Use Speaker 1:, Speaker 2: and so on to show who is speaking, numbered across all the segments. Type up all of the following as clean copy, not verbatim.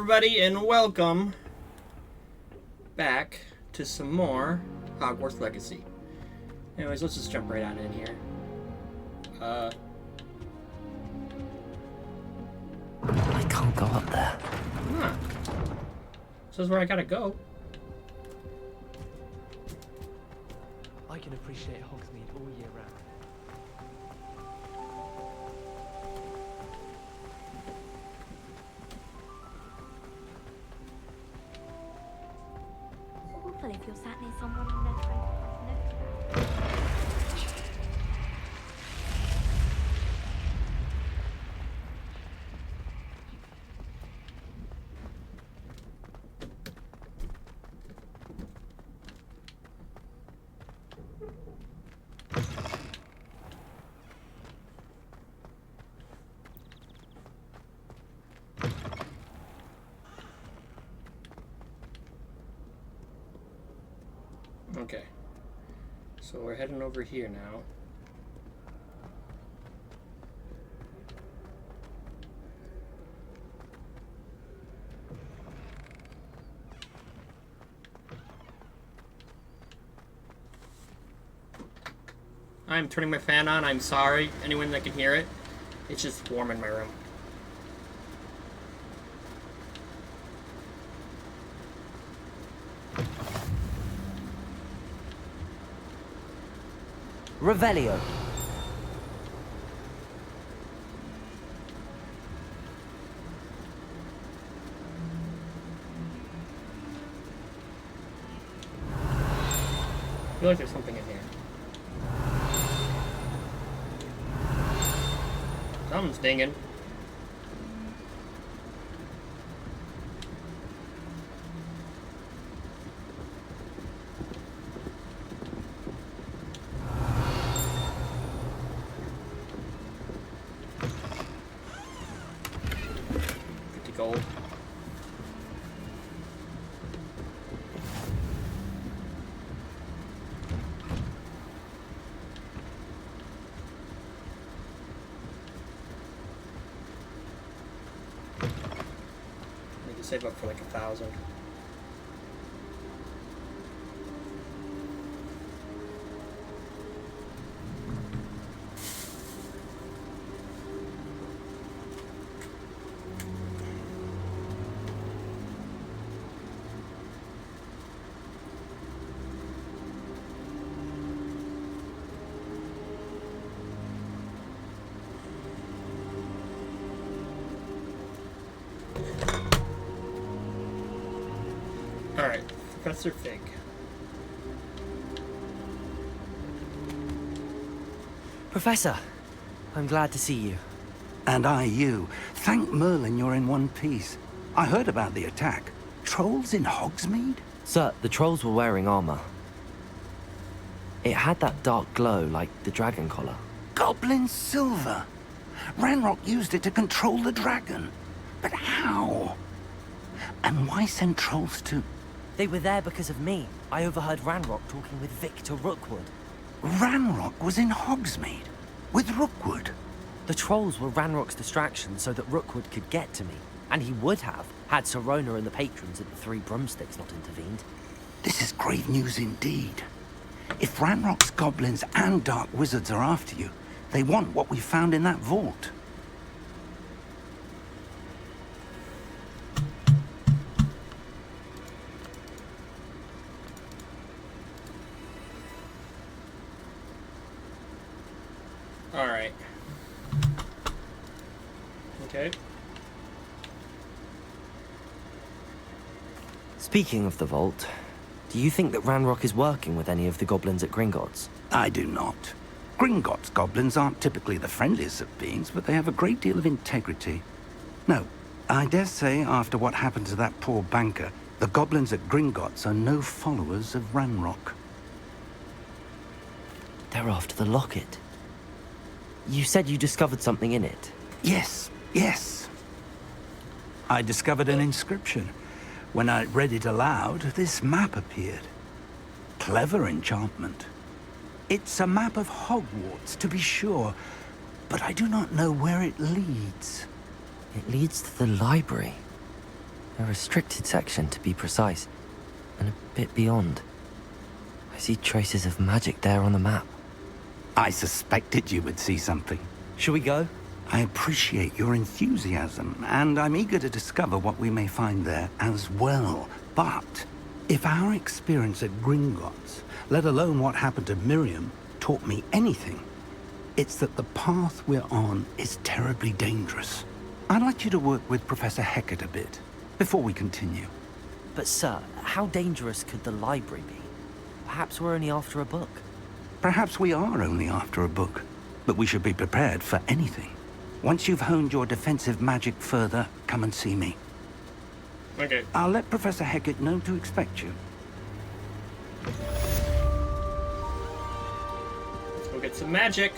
Speaker 1: everybody, and welcome back to some more Hogwarts Legacy. Anyways, let's just jump right on in here.
Speaker 2: I can't go up there.
Speaker 1: Huh. This is where I gotta go.
Speaker 2: I can appreciate Hogsmeade all year round.
Speaker 3: Awful if you're sat near someone and they're trying to pass notes out.
Speaker 1: Okay. So we're heading over here now. I'm turning my fan on. I'm sorry, anyone that can hear it. It's just warm in my room.
Speaker 2: Revelio.
Speaker 1: I feel like there's something in here. Something's dinging. Gold. Need to save up for like 1,000. Alright, Professor Fig.
Speaker 2: Professor, I'm glad to see you.
Speaker 4: And I you. Thank Merlin you're in one piece. I heard about the attack. Trolls in Hogsmeade?
Speaker 2: Sir, the trolls were wearing armor. It had that dark glow like the dragon collar.
Speaker 4: Goblin silver. Ranrock used it to control the dragon. But how? And why send trolls to...
Speaker 2: They were there because of me. I overheard Ranrock talking with Victor Rookwood.
Speaker 4: Ranrock was in Hogsmeade? With Rookwood?
Speaker 2: The trolls were Ranrock's distraction so that Rookwood could get to me. And he would have, had Sirona and the patrons at the Three Broomsticks not intervened.
Speaker 4: This is grave news indeed. If Ranrock's goblins and dark wizards are after you, they want what we found in that vault.
Speaker 1: Alright. Okay.
Speaker 2: Speaking of the vault, do you think that Ranrock is working with any of the goblins at Gringotts?
Speaker 4: I do not. Gringotts goblins aren't typically the friendliest of beings, but they have a great deal of integrity. No, I dare say after what happened to that poor banker, the goblins at Gringotts are no followers of Ranrock.
Speaker 2: They're after the locket. You said you discovered something in it.
Speaker 4: Yes, yes. I discovered an inscription. When I read it aloud, this map appeared. Clever enchantment. It's a map of Hogwarts, to be sure, but I do not know where it leads.
Speaker 2: It leads to the library. A restricted section, to be precise. And a bit beyond. I see traces of magic there on the map.
Speaker 4: I suspected you would see something.
Speaker 2: Shall we go?
Speaker 4: I appreciate your enthusiasm, and I'm eager to discover what we may find there as well. But if our experience at Gringotts, let alone what happened to Miriam, taught me anything, it's that the path we're on is terribly dangerous. I'd like you to work with Professor Hecat a bit, before we continue.
Speaker 2: But sir, how dangerous could the library be? Perhaps we're only after a book.
Speaker 4: Perhaps we are only after a book, but we should be prepared for anything. Once you've honed your defensive magic further, come and see me.
Speaker 1: Okay.
Speaker 4: I'll let Professor Hecat know to expect you.
Speaker 1: Let's go get some magic.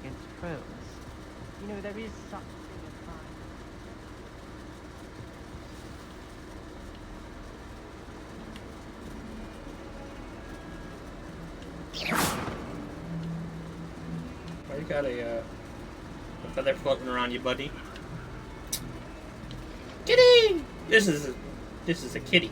Speaker 5: Against crows. You know, there is such a thing as time.
Speaker 1: Oh, you got a feather floating around you, buddy. Kitty! This is a kitty.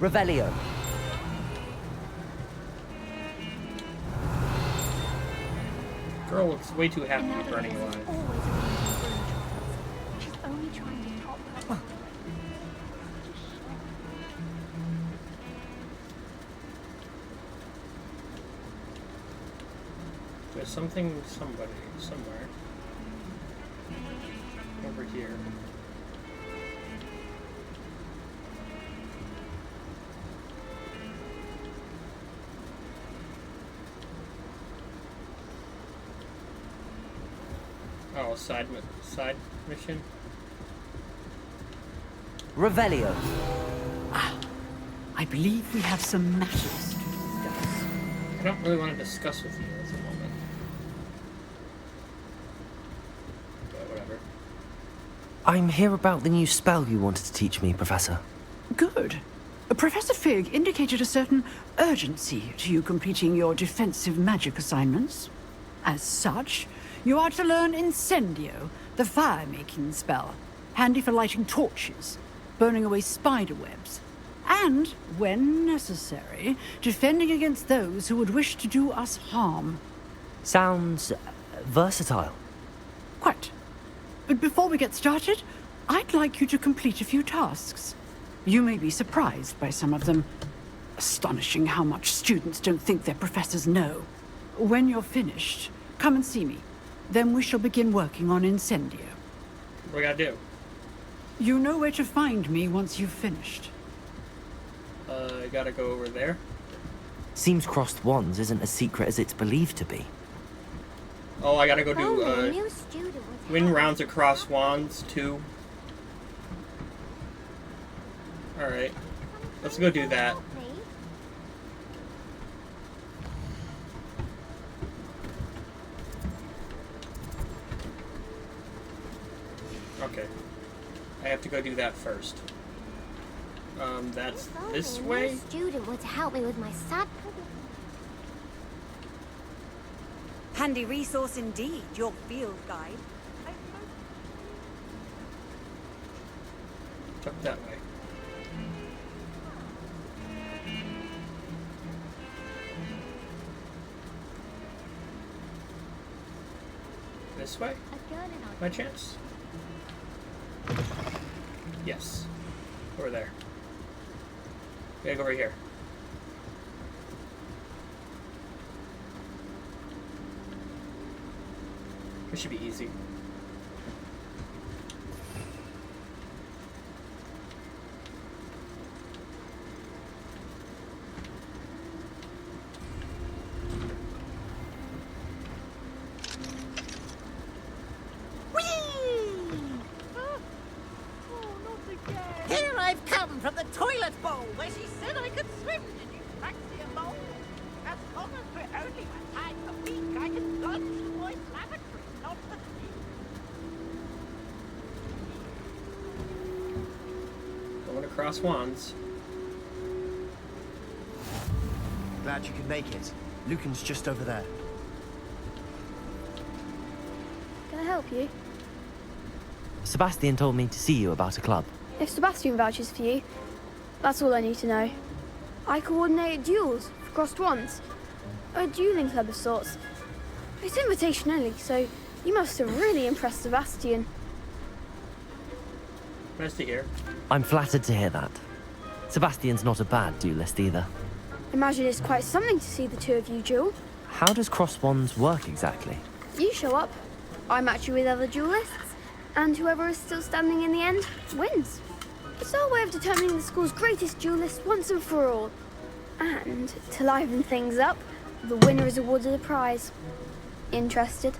Speaker 2: Revelio.
Speaker 1: Girl looks way too happy to be
Speaker 3: Anatomy
Speaker 1: burning
Speaker 3: is
Speaker 1: alive.
Speaker 3: always arranging broom trials. She's only trying to top her.
Speaker 1: There's something, somebody, somewhere. Over here. Oh, side mission.
Speaker 2: Revelio.
Speaker 6: I believe we have some matters to discuss.
Speaker 1: I don't really want to discuss with you at the moment. But whatever.
Speaker 2: I'm here about the new spell you wanted to teach me, Professor.
Speaker 6: Good. Professor Fig indicated a certain urgency to you completing your defensive magic assignments. As such, you are to learn Incendio, the fire-making spell, handy for lighting torches, burning away spider webs, and, when necessary, defending against those who would wish to do us harm.
Speaker 2: Sounds versatile.
Speaker 6: Quite. But before we get started, I'd like you to complete a few tasks. You may be surprised by some of them. Astonishing how much students don't think their professors know. When you're finished, come and see me. Then we shall begin working on Incendio.
Speaker 1: What do we gotta do?
Speaker 6: You know where to find me once you've finished.
Speaker 1: I gotta go over there.
Speaker 2: Seems crossed wands isn't as secret as it's believed to be.
Speaker 1: Oh, I gotta go
Speaker 3: Only a
Speaker 1: do
Speaker 3: new student would
Speaker 1: win
Speaker 3: have
Speaker 1: rounds across wands too. Alright. Let's go do that.
Speaker 3: help me.
Speaker 1: Okay. I have to go do that first. That's
Speaker 3: If
Speaker 1: this
Speaker 3: only a
Speaker 1: way?
Speaker 3: new student were to help me with my sad.
Speaker 7: Handy resource indeed, your field guide.
Speaker 1: Up that way. This way?
Speaker 3: A girl in our
Speaker 1: By chance? Yes. Over there. We gotta go over here. This should be easy.
Speaker 7: Here I've come from the toilet bowl where she said I could swim
Speaker 1: cross wands.
Speaker 8: Glad you could make it. Lucan's just over there.
Speaker 3: Can I help you?
Speaker 2: Sebastian told me to see you about a club.
Speaker 3: If Sebastian vouches for you, that's all I need to know. I coordinate duels for crossed wands. A dueling club of sorts. It's invitation only, so you must have really impressed Sebastian.
Speaker 1: Nice to hear.
Speaker 2: I'm flattered to hear that. Sebastian's not a bad duelist either.
Speaker 3: Imagine it's quite something to see the two of you duel.
Speaker 2: How does cross wands work exactly?
Speaker 3: You show up, I match you with other duelists, and whoever is still standing in the end wins. It's our way of determining the school's greatest duelist once and for all. And to liven things up, the winner is awarded a prize. Interested?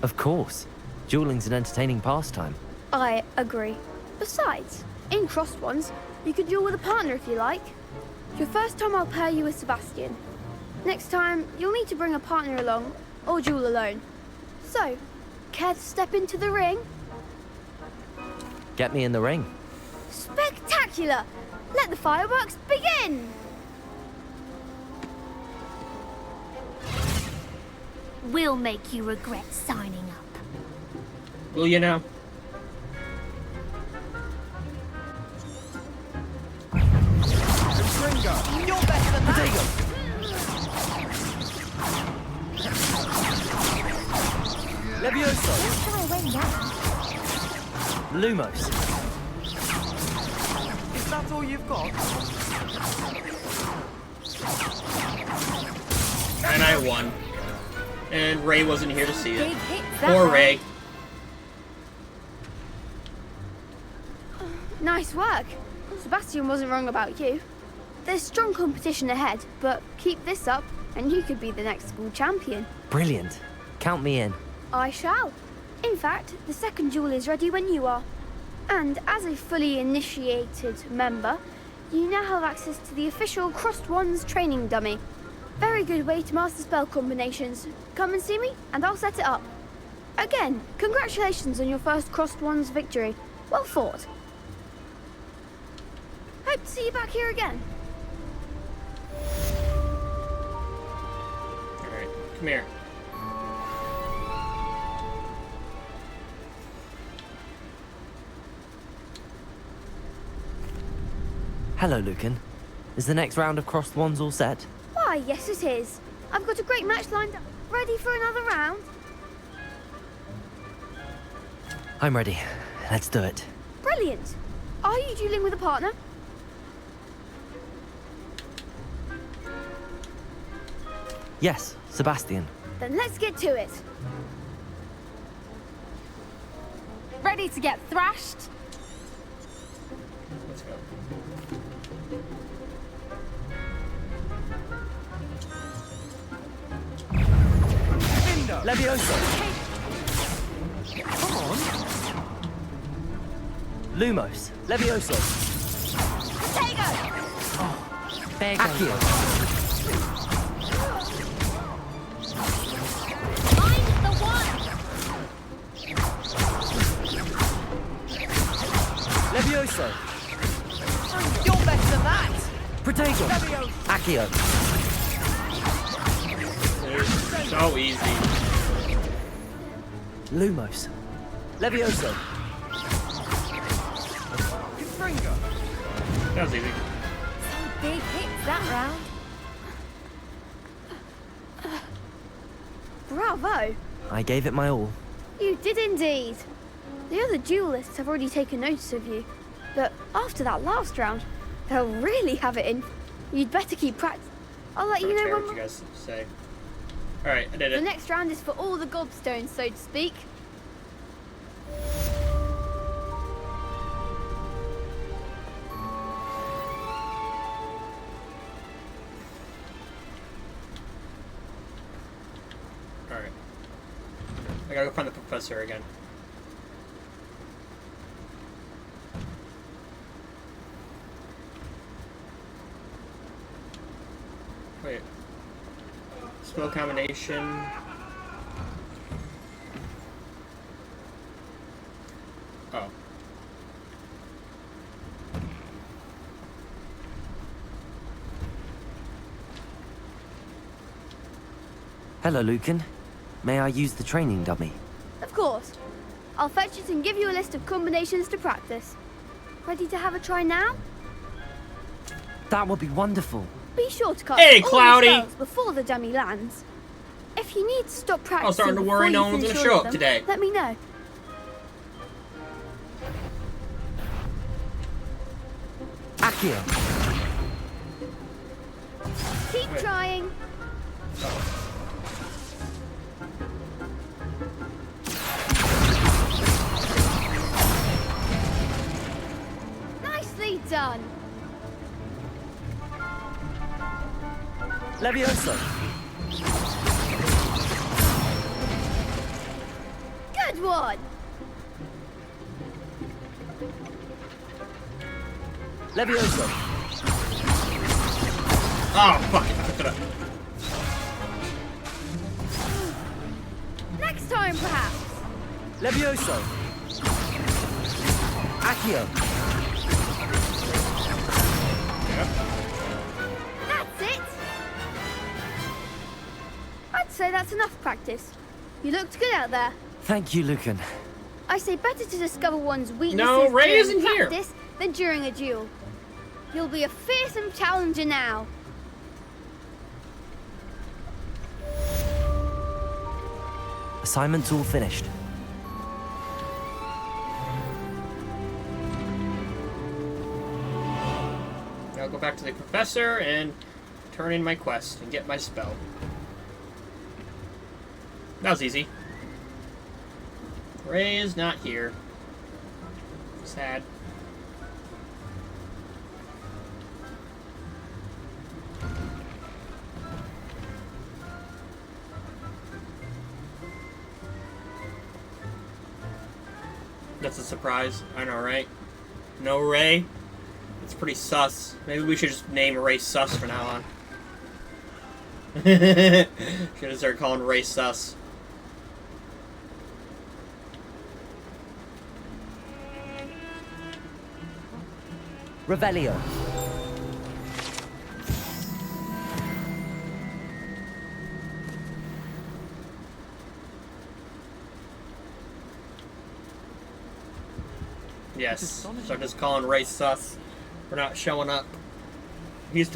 Speaker 2: Of course. Dueling's an entertaining pastime.
Speaker 3: I agree. Besides, in crossed ones, you can duel with a partner if you like. Your first time I'll pair you with Sebastian. Next time, you'll need to bring a partner along, or duel alone. So, care to step into the ring?
Speaker 2: Get me in the ring.
Speaker 3: Spectacular! Let the fireworks begin!
Speaker 9: We'll make you regret signing up.
Speaker 1: Will you now?
Speaker 5: You're better than that!
Speaker 2: Levioso!
Speaker 9: Try away now.
Speaker 2: Lumos.
Speaker 5: Is that all you've got?
Speaker 1: And I won. And Ray wasn't here to see it.
Speaker 9: Big hits that
Speaker 1: Poor
Speaker 9: round.
Speaker 1: Ray.
Speaker 3: Nice work. Sebastian wasn't wrong about you. There's strong competition ahead, but keep this up and you could be the next school champion.
Speaker 2: Brilliant. Count me in.
Speaker 3: I shall. In fact, the second duel is ready when you are. And as a fully initiated member, you now have access to the official Crossed Wands training dummy. Very good way to master spell combinations. Come and see me, and I'll set it up. Again, congratulations on your first Crossed Wands victory. Well fought. Hope to see you back here again.
Speaker 1: Alright, come here.
Speaker 2: Hello, Lucan. Is the next round of crossed wands all set?
Speaker 3: Why, yes it is. I've got a great match lined up. Ready for another round?
Speaker 2: I'm ready. Let's do it.
Speaker 3: Brilliant. Are you dueling with a partner?
Speaker 2: Yes, Sebastian.
Speaker 3: Then let's get to it.
Speaker 9: Ready to get thrashed?
Speaker 1: Let's go.
Speaker 2: Levioso! Come on! Lumos! Levioso!
Speaker 9: There
Speaker 2: Accio!
Speaker 9: Find the one!
Speaker 2: Levioso!
Speaker 5: You're better than that!
Speaker 2: Protego! Accio!
Speaker 1: It's so easy.
Speaker 2: Lumos! Levioso!
Speaker 1: That was easy.
Speaker 9: Some big hits that round.
Speaker 3: Bravo.
Speaker 2: I gave it my all.
Speaker 3: You did indeed. The other duelists have already taken notice of you. But after that last round, they'll really have it in. You'd better keep practice. I'll let you
Speaker 1: I don't
Speaker 3: know
Speaker 1: care
Speaker 3: when
Speaker 1: what you guys say. Alright, I did
Speaker 3: the
Speaker 1: it.
Speaker 3: next round is for all the gobstones, so to speak.
Speaker 1: Alright. I gotta go find the professor again. Wait. Spell combination.
Speaker 2: Hello, Lucan. May I use the training dummy?
Speaker 3: Of course. I'll fetch it and give you a list of combinations to practice. Ready to have a try now?
Speaker 2: That would be wonderful.
Speaker 3: Be sure to cast
Speaker 1: Hey,
Speaker 3: all
Speaker 1: Cloudy!
Speaker 3: the spells before the dummy lands. If you need to stop practicing
Speaker 1: starting to
Speaker 3: before
Speaker 1: worry
Speaker 3: you
Speaker 1: no one's
Speaker 3: finish
Speaker 1: gonna
Speaker 3: all
Speaker 1: show
Speaker 3: of
Speaker 1: up
Speaker 3: them,
Speaker 1: today.
Speaker 3: let me know.
Speaker 2: Accio.
Speaker 3: Keep trying. Nicely done.
Speaker 2: Levioso.
Speaker 3: Good one.
Speaker 2: Levioso.
Speaker 1: Oh, fuck it. I picked it up.
Speaker 3: Next time, perhaps.
Speaker 2: Levioso. Accio.
Speaker 3: That's it. I'd say that's enough practice. You looked good out there.
Speaker 2: Thank you, Lucan.
Speaker 3: I say better to discover one's weaknesses
Speaker 1: No, Ray
Speaker 3: during
Speaker 1: isn't here.
Speaker 3: practice than during a duel. You'll be a fearsome challenger now.
Speaker 2: Assignment's all finished.
Speaker 1: I'll go back to the professor and turn in my quest and get my spell. That was easy. Ray is not here. Sad. That's a surprise. I know, right? No Ray? It's pretty sus. Maybe we should just name Ray Sus from now on. Should have started calling Ray Sus.
Speaker 2: Revelio.
Speaker 1: Yes. So just calling Ray Sus for not showing up. He's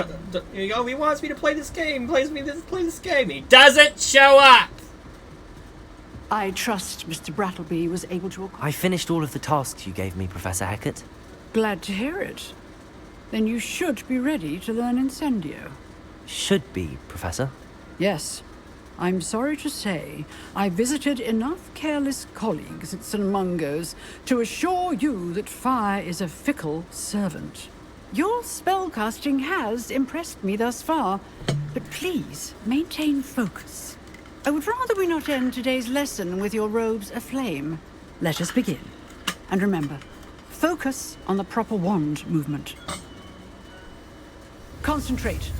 Speaker 1: he wants me to play this game. Play this game. He doesn't show up.
Speaker 6: I trust Mr. Brattleby was able to...
Speaker 2: I finished all of the tasks you gave me, Professor Hackett.
Speaker 6: Glad to hear it. Then you should be ready to learn Incendio.
Speaker 2: Should be, Professor.
Speaker 6: Yes. I'm sorry to say, I visited enough careless colleagues at St. Mungo's to assure you that fire is a fickle servant. Your spellcasting has impressed me thus far, but please maintain focus. I would rather we not end today's lesson with your robes aflame. Let us begin. And remember, focus on the proper wand movement. Concentrate,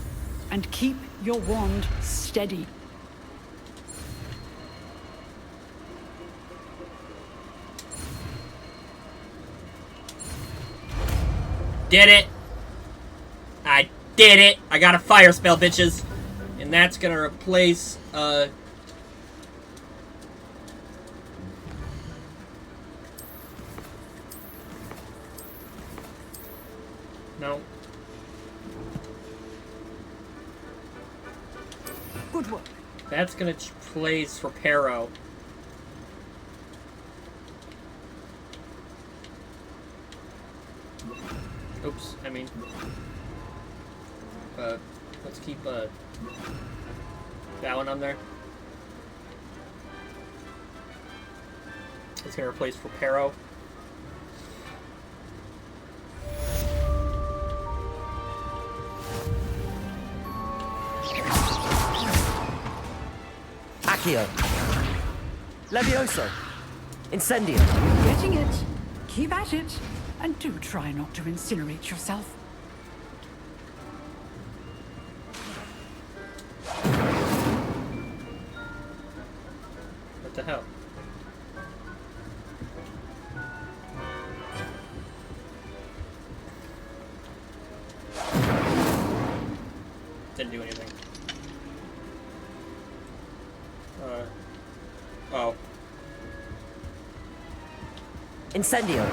Speaker 6: and keep your wand steady.
Speaker 1: Did it. I did it. I got a fire spell, bitches. And that's gonna replace, No.
Speaker 6: Good work.
Speaker 1: That's gonna place for Pero. Oops, I mean... let's keep, that one on there. It's gonna replace for Pero.
Speaker 2: Accio. Levioso. Incendio.
Speaker 6: Getting it. Keep at it. And do try not to incinerate yourself.
Speaker 1: What the hell? Didn't do anything.
Speaker 2: Incendio.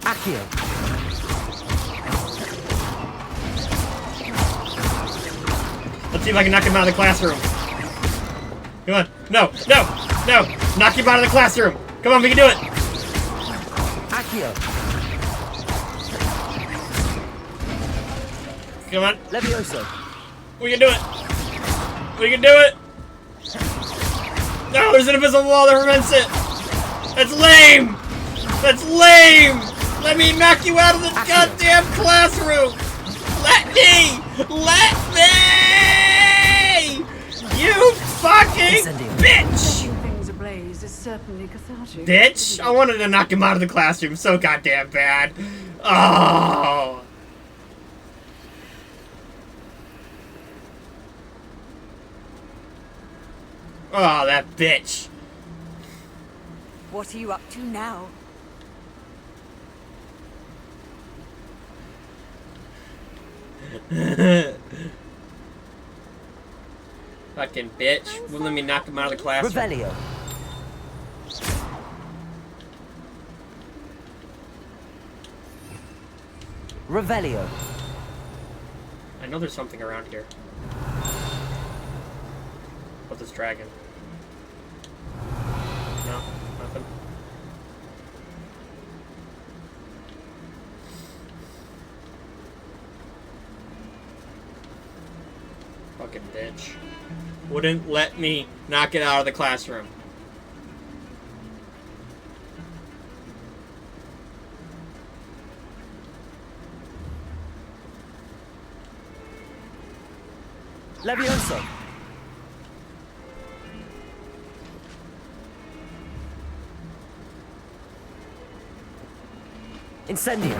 Speaker 2: Accio.
Speaker 1: Let's see if I can knock him out of the classroom. Come on. No, no, no. Knock him out of the classroom. Come on, we can do it.
Speaker 2: Accio.
Speaker 1: Come on.
Speaker 2: Levioso.
Speaker 1: We can do it. We can do it. No, there's an invisible wall that prevents it. That's lame. That's lame. Let me knock you out of the goddamn classroom. Let me. Let me. You fucking bitch.
Speaker 6: Setting things ablaze is certainly cathartic.
Speaker 1: Bitch. I wanted to knock him out of the classroom so goddamn bad. Oh. Oh, that bitch.
Speaker 7: What are you up to now?
Speaker 1: Fucking bitch. Wouldn't let me knock him out of the classroom.
Speaker 2: Revelio. Revelio.
Speaker 1: I know there's something around here. What's this dragon? No, nothing. Fucking bitch. Wouldn't let me knock it out of the classroom.
Speaker 2: Levioso. Incendio.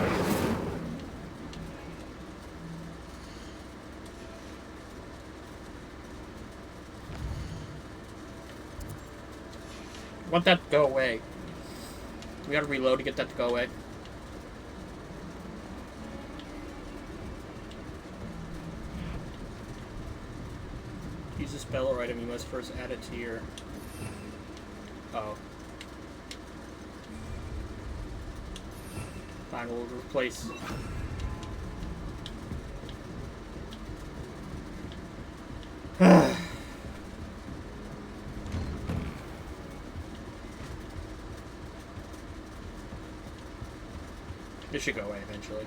Speaker 1: Want that to go away. We gotta reload to get that to go away. Use a spell or item, you must first add it to your... Oh. Fine, we'll replace... This should go away eventually.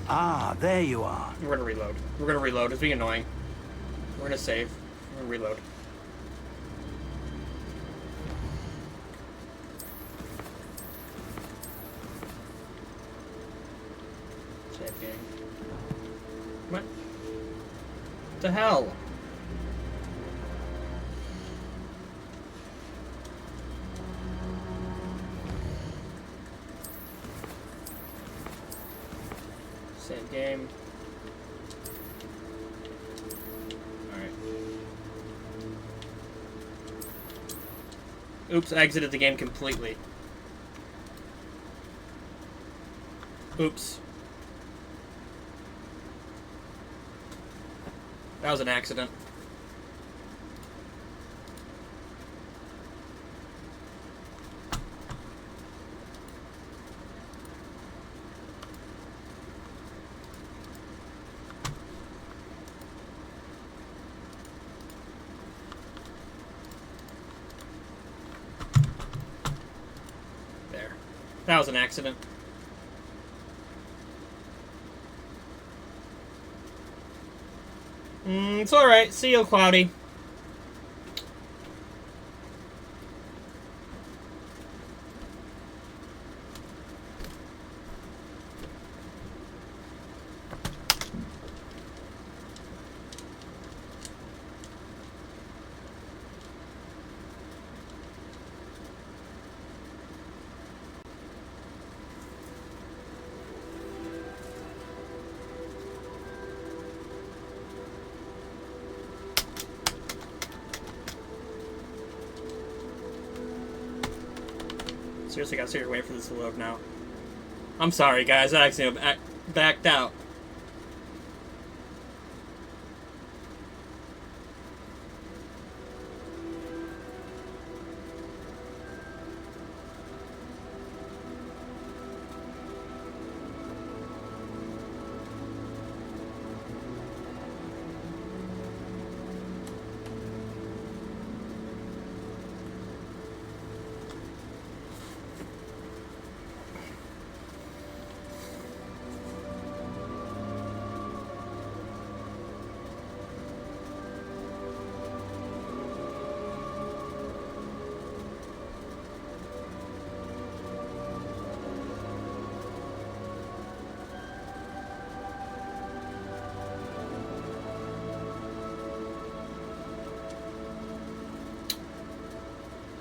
Speaker 4: Ah, there you are.
Speaker 1: We're gonna reload. We're gonna reload. It's being annoying. We're gonna save. We're gonna reload. Save game. What? What the hell? Save game. Alright. Oops, I exited the game completely. Oops. That was an accident. That was an accident. It's alright. See you, Cloudy. Seriously, gotta sit here waiting for this to load now. I'm sorry, guys. I accidentally backed out.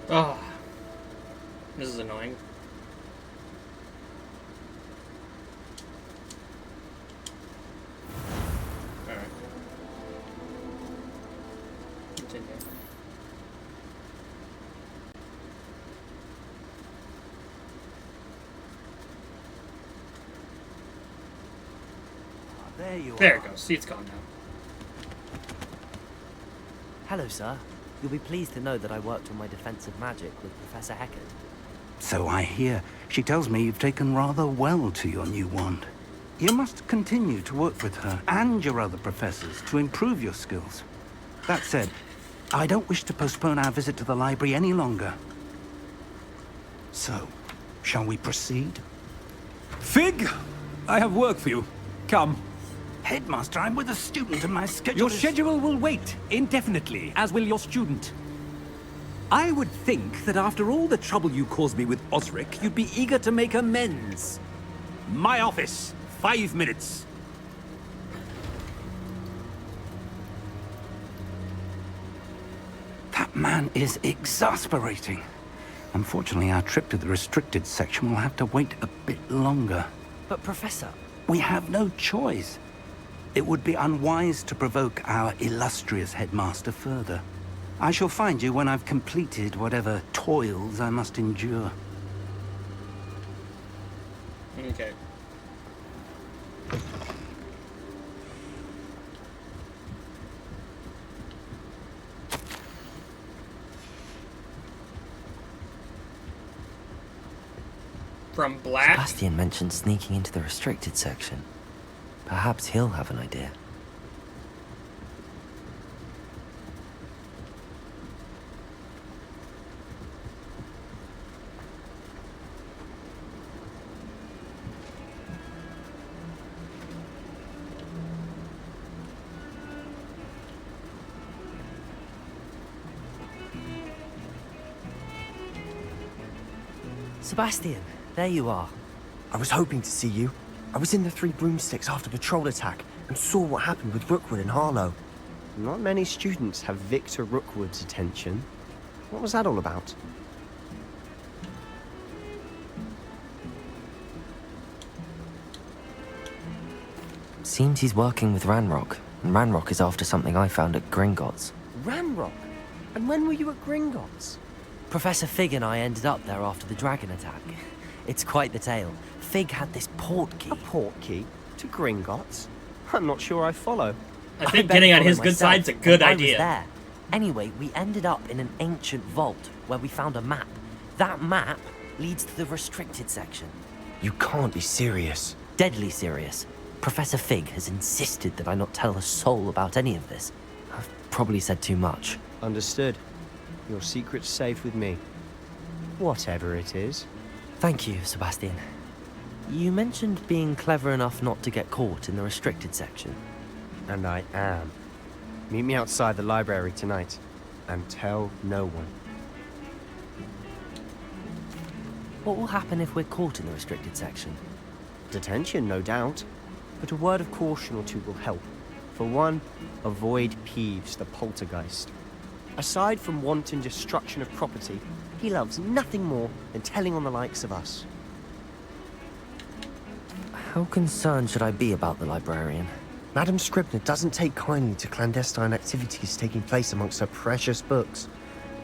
Speaker 1: Oh, this is annoying. Alright. Continue.
Speaker 4: There you
Speaker 1: There
Speaker 4: are.
Speaker 1: it goes. See, it's gone now.
Speaker 2: Hello, sir. You'll be pleased to know that I worked on my defensive magic with Professor Heckard.
Speaker 4: So I hear. She tells me you've taken rather well to your new wand. You must continue to work with her and your other professors to improve your skills. That said, I don't wish to postpone our visit to the library any longer. So, shall we proceed?
Speaker 10: Fig, I have work for you. Come.
Speaker 4: Headmaster, I'm with a student and my schedule
Speaker 10: Your
Speaker 4: is...
Speaker 10: schedule will wait indefinitely, as will your student. I would think that after all the trouble you caused me with Osric, you'd be eager to make amends. My office, 5 minutes.
Speaker 4: That man is exasperating. Unfortunately, our trip to the restricted section will have to wait a bit longer.
Speaker 2: But, Professor...
Speaker 4: We have no choice. It would be unwise to provoke our illustrious headmaster further. I shall find you when I've completed whatever toils I must endure.
Speaker 1: Okay. From Black?
Speaker 2: Sebastian mentioned sneaking into the restricted section. Perhaps he'll have an idea. Sebastian, there you are.
Speaker 8: I was hoping to see you. I was in the Three Broomsticks after the troll attack and saw what happened with Rookwood and Harlow. Not many students have Victor Rookwood's attention. What was that all about?
Speaker 2: Seems he's working with Ranrock, and Ranrock is after something I found at Gringotts.
Speaker 8: Ranrock? And when were you at Gringotts?
Speaker 2: Professor Fig and I ended up there after the dragon attack. It's quite the tale. Fig had this port key.
Speaker 8: A port key? To Gringotts? I'm not sure I follow.
Speaker 1: I think
Speaker 2: bet
Speaker 1: getting on
Speaker 2: follow
Speaker 1: his good
Speaker 2: myself,
Speaker 1: side's a good
Speaker 2: and I was
Speaker 1: idea.
Speaker 2: there. Anyway, we ended up in an ancient vault where we found a map. That map leads to the restricted section.
Speaker 8: You can't be serious.
Speaker 2: Deadly serious. Professor Fig has insisted that I not tell a soul about any of this. I've probably said too much.
Speaker 8: Understood. Your secret's safe with me. Whatever it is.
Speaker 2: Thank you, Sebastian. You mentioned being clever enough not to get caught in the restricted section.
Speaker 8: And I am. Meet me outside the library tonight. And tell no one.
Speaker 2: What will happen if we're caught in the restricted section?
Speaker 8: Detention, no doubt. But a word of caution or two will help. For one, avoid Peeves, the poltergeist. Aside from wanton destruction of property, he loves nothing more than telling on the likes of us.
Speaker 2: How concerned should I be about the librarian?
Speaker 8: Madame Scribner doesn't take kindly to clandestine activities taking place amongst her precious books.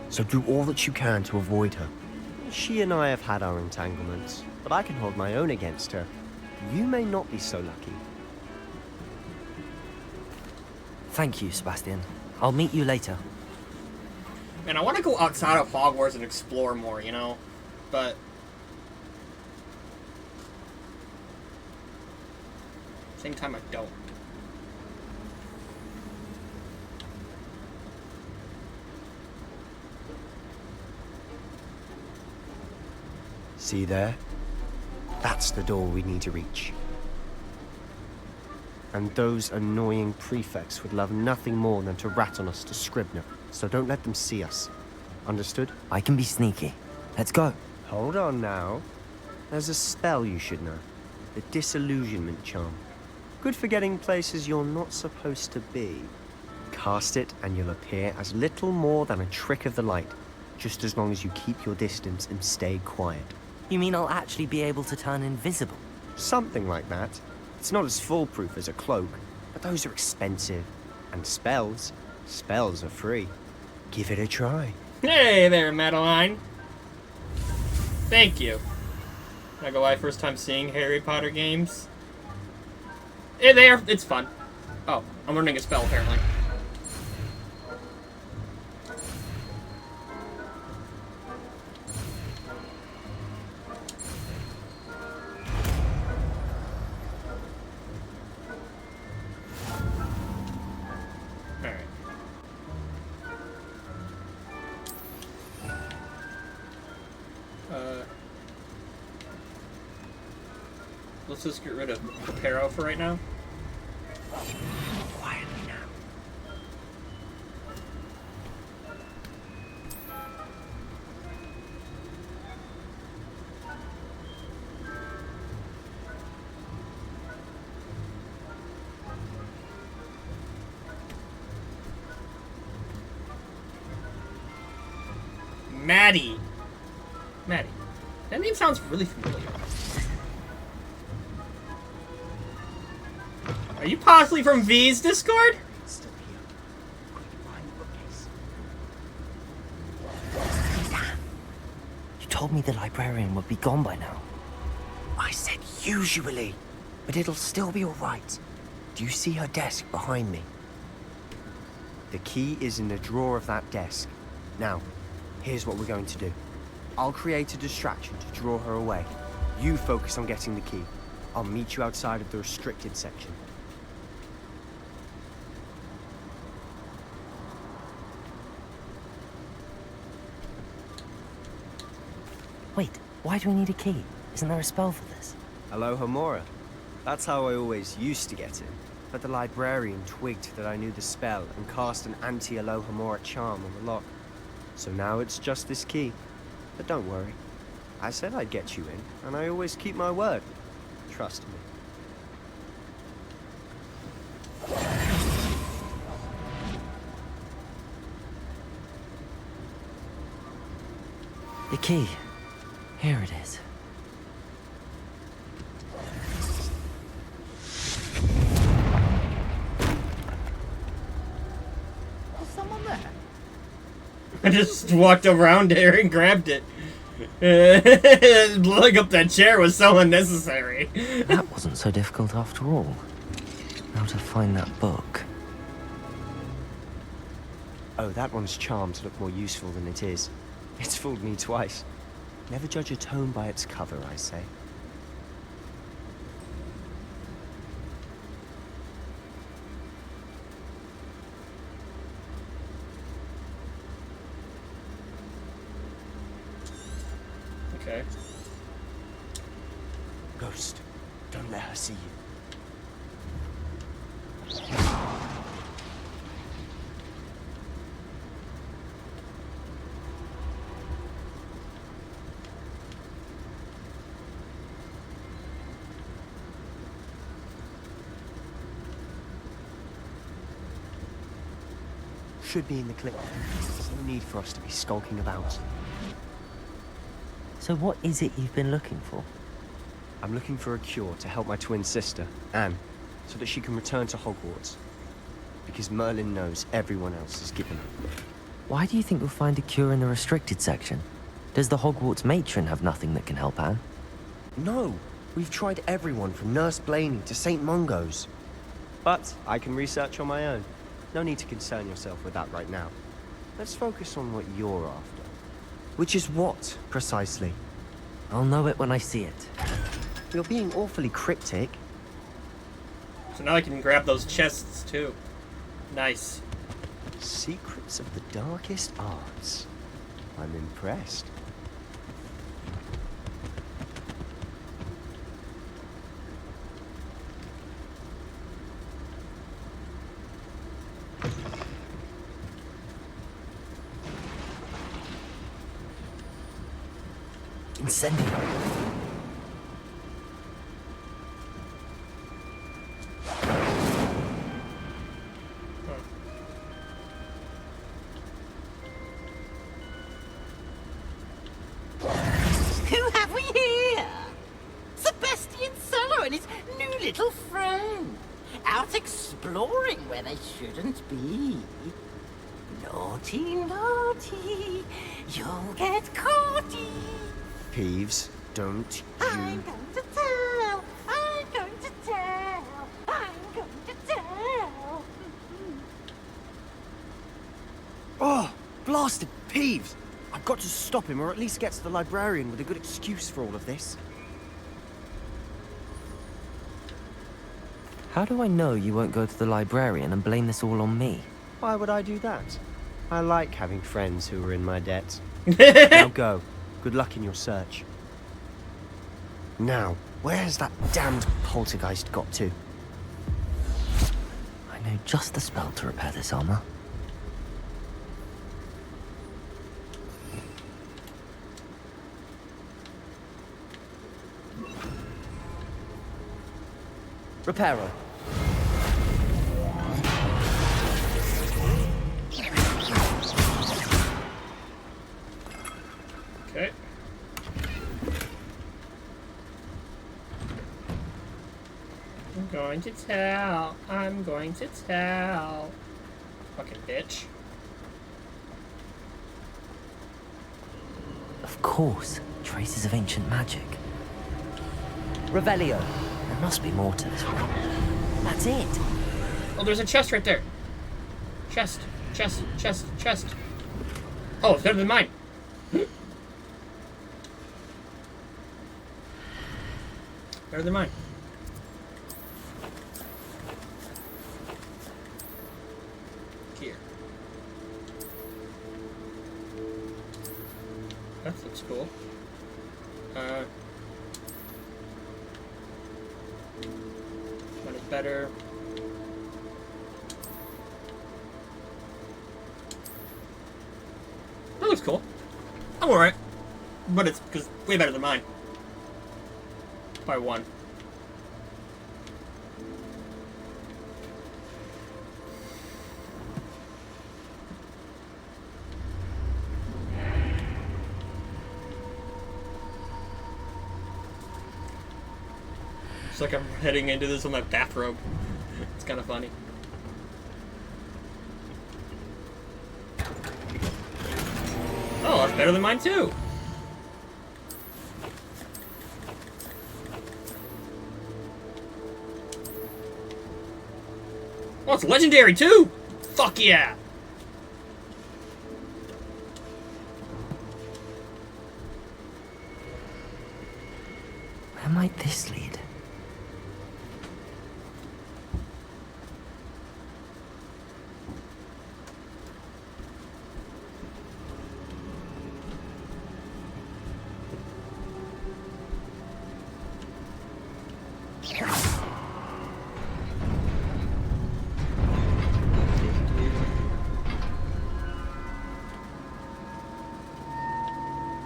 Speaker 8: So do all that you can to avoid her. She and I have had our entanglements, but I can hold my own against her. You may not be so lucky.
Speaker 2: Thank you, Sebastian. I'll meet you later.
Speaker 1: Man, I want to go outside of Hogwarts and explore more, you know? But... same time, I don't.
Speaker 8: See there? That's the door we need to reach. And those annoying prefects would love nothing more than to rat on us to Scribner, so don't let them see us. Understood?
Speaker 2: I can be sneaky. Let's go.
Speaker 8: Hold on now. There's a spell you should know. The Disillusionment Charm. Good for getting places you're not supposed to be. Cast it and you'll appear as little more than a trick of the light. just as long as you keep your distance and stay quiet.
Speaker 2: You mean I'll actually be able to turn invisible?
Speaker 8: Something like that. It's not as foolproof as a cloak, but those are expensive. And spells are free. Give it a try.
Speaker 1: Hey there, Madeline. Thank you. Not gonna lie, first time seeing Harry Potter games. It's fun. Oh, I'm learning a spell apparently. Let's just get rid of Pero for right now.
Speaker 8: Quietly now.
Speaker 1: Maddie. That name sounds really familiar. Are you possibly from V's Discord?
Speaker 8: Still here. Quick, behind the bookcase.
Speaker 2: You told me the librarian would be gone by now.
Speaker 8: I said usually, but it'll still be all right. Do you see her desk behind me? The key is in the drawer of that desk. Now, here's what we're going to do. I'll create a distraction to draw her away. You focus on getting the key. I'll meet you outside of the restricted section.
Speaker 2: Wait, why do we need a key? Isn't there a spell for this?
Speaker 8: Alohomora. That's how I always used to get it. But the librarian twigged that I knew the spell and cast an anti-Alohomora charm on the lock. So now it's just this key. But don't worry. I said I'd get you in, and I always keep my word. Trust me.
Speaker 2: The key. Here it is.
Speaker 6: Is someone there?
Speaker 1: I just walked around there and grabbed it. Blowing up that chair was so unnecessary.
Speaker 2: That wasn't so difficult after all. Now to find that book.
Speaker 8: Oh, that one's charmed to look more useful than it is. It's fooled me twice. Never judge a tome by its cover, I say.
Speaker 1: Okay.
Speaker 8: Ghost, don't let her see you. Should be in the clip. There's no need for us to be skulking about.
Speaker 2: So what is it you've been looking for?
Speaker 8: I'm looking for a cure to help my twin sister, Anne, so that she can return to Hogwarts. Because Merlin knows everyone else is given her.
Speaker 2: Why do you think you'll find a cure in the restricted section? Does the Hogwarts matron have nothing that can help Anne?
Speaker 8: No! We've tried everyone from Nurse Blaney to St. Mungo's. But I can research on my own. No need to concern yourself with that right now. Let's focus on what you're after. Which is what, precisely?
Speaker 2: I'll know it when I see it.
Speaker 8: You're being awfully cryptic.
Speaker 1: So now I can grab those chests too. Nice.
Speaker 8: Secrets of the darkest arts. I'm impressed.
Speaker 2: Incendio.
Speaker 11: little friend, out exploring where they shouldn't be. Naughty, naughty, you'll get caughty.
Speaker 8: Peeves, don't you...
Speaker 11: I'm going to tell, I'm going to tell, I'm going to tell.
Speaker 8: Oh, blasted Peeves! I've got to stop him, or at least get to the librarian with a good excuse for all of this.
Speaker 2: How do I know you won't go to the librarian and blame this all on me?
Speaker 8: Why would I do that? I like having friends who are in my debt. Now go. Good luck in your search. Now, where's that damned poltergeist got to?
Speaker 2: I know just the spell to repair this armor. Reparo.
Speaker 1: Okay. I'm going to tell. I'm going to tell. Fucking bitch.
Speaker 2: Of course, traces of ancient magic. Revelio. There must be more to this one. That's it.
Speaker 1: Oh, there's a chest right there. Chest. Chest. Chest. Chest. Oh, it's better than mine. Better than mine. Here. That looks cool. One is better. That looks cool. I'm alright. But it's way better than mine. By one. It's like I'm heading into this with my bathrobe. It's kind of funny. Oh, that's better than mine too. Oh, it's legendary too! Fuck yeah!
Speaker 2: Where might this lead?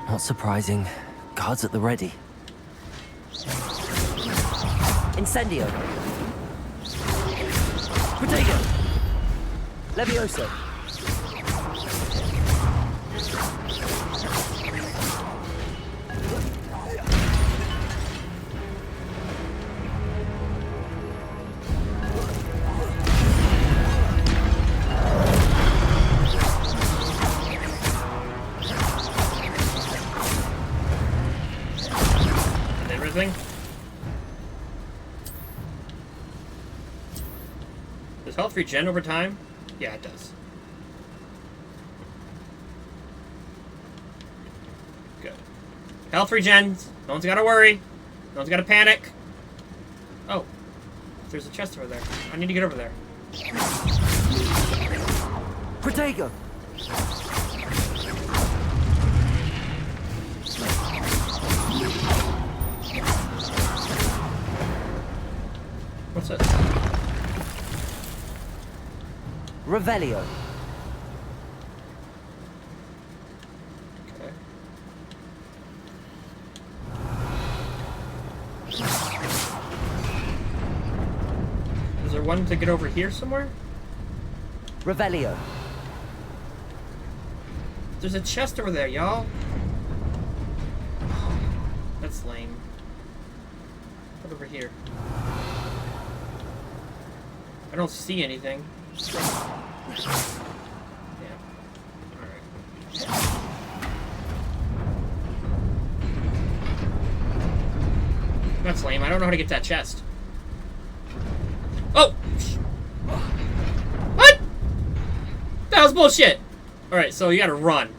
Speaker 2: Not surprising. Guards at the ready. Incendio. Protego. Levioso.
Speaker 1: Does health regen over time? Yeah, it does. Good. Health regens. No one's gotta worry. No one's gotta panic. Oh. There's a chest over there. I need to get over there.
Speaker 2: Protego.
Speaker 1: What's it?
Speaker 2: Revelio.
Speaker 1: Okay. Is there one to get over here somewhere?
Speaker 2: Revelio.
Speaker 1: There's a chest over there, y'all. That's lame. What over here? I don't see anything. Yeah. Alright. That's lame. I don't know how to get that chest. Oh! What? That was bullshit! Alright, so you gotta run.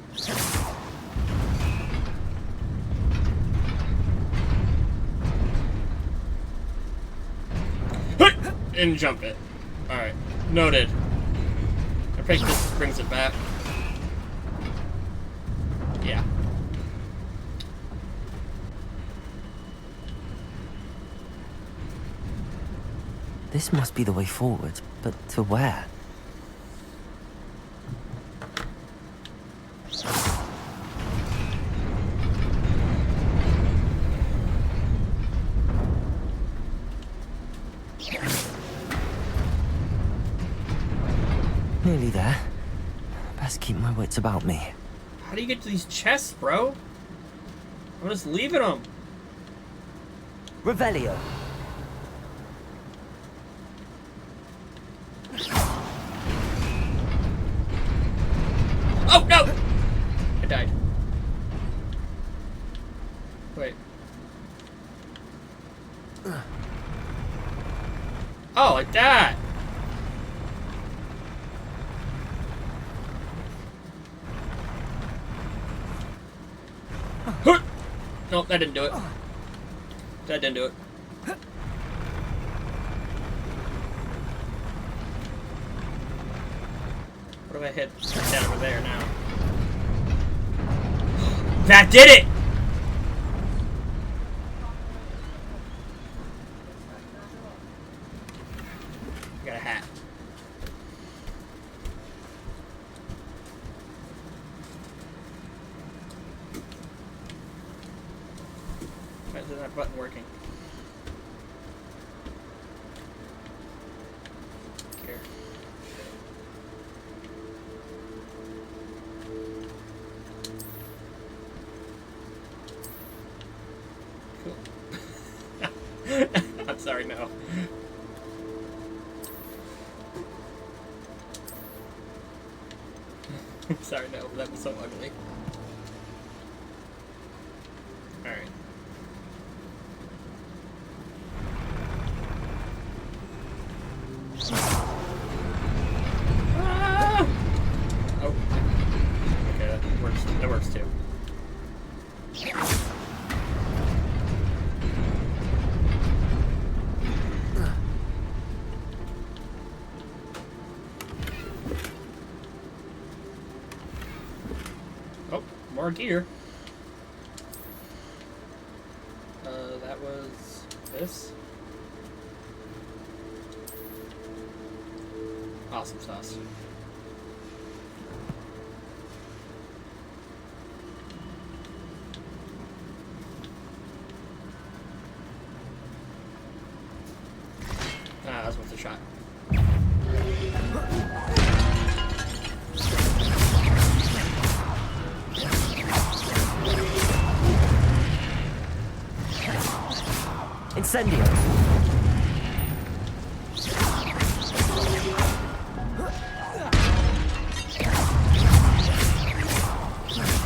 Speaker 1: And jump it. Alright. Noted. I think this brings it back. Yeah.
Speaker 2: This must be the way forward, but to where? Nearly there. Best keep my wits about me.
Speaker 1: How do you get to these chests, bro? I'm just leaving them.
Speaker 2: Revelio.
Speaker 1: Oh, no! I died. Wait. Oh, like that! Nope, that didn't do it. That didn't do it. What if I hit that over there now? That did it! Got a hat. Why isn't that button working? Here. Cool. I'm sorry, no. I'm sorry, no. That was so ugly. Alright. Ah! Oh. Okay, that works. That works too. Oh, more gear. That was this. Awesome sauce. Ah, that's worth a shot.
Speaker 2: Incendio.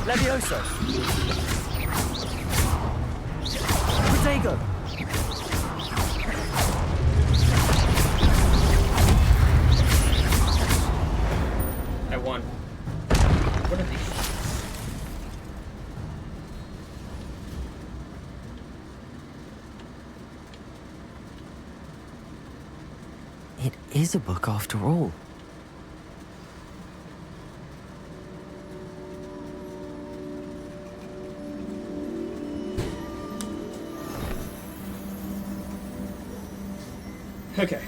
Speaker 2: Levioso. Protego.
Speaker 1: I won. What are these?
Speaker 2: It is a book after all.
Speaker 1: Okay.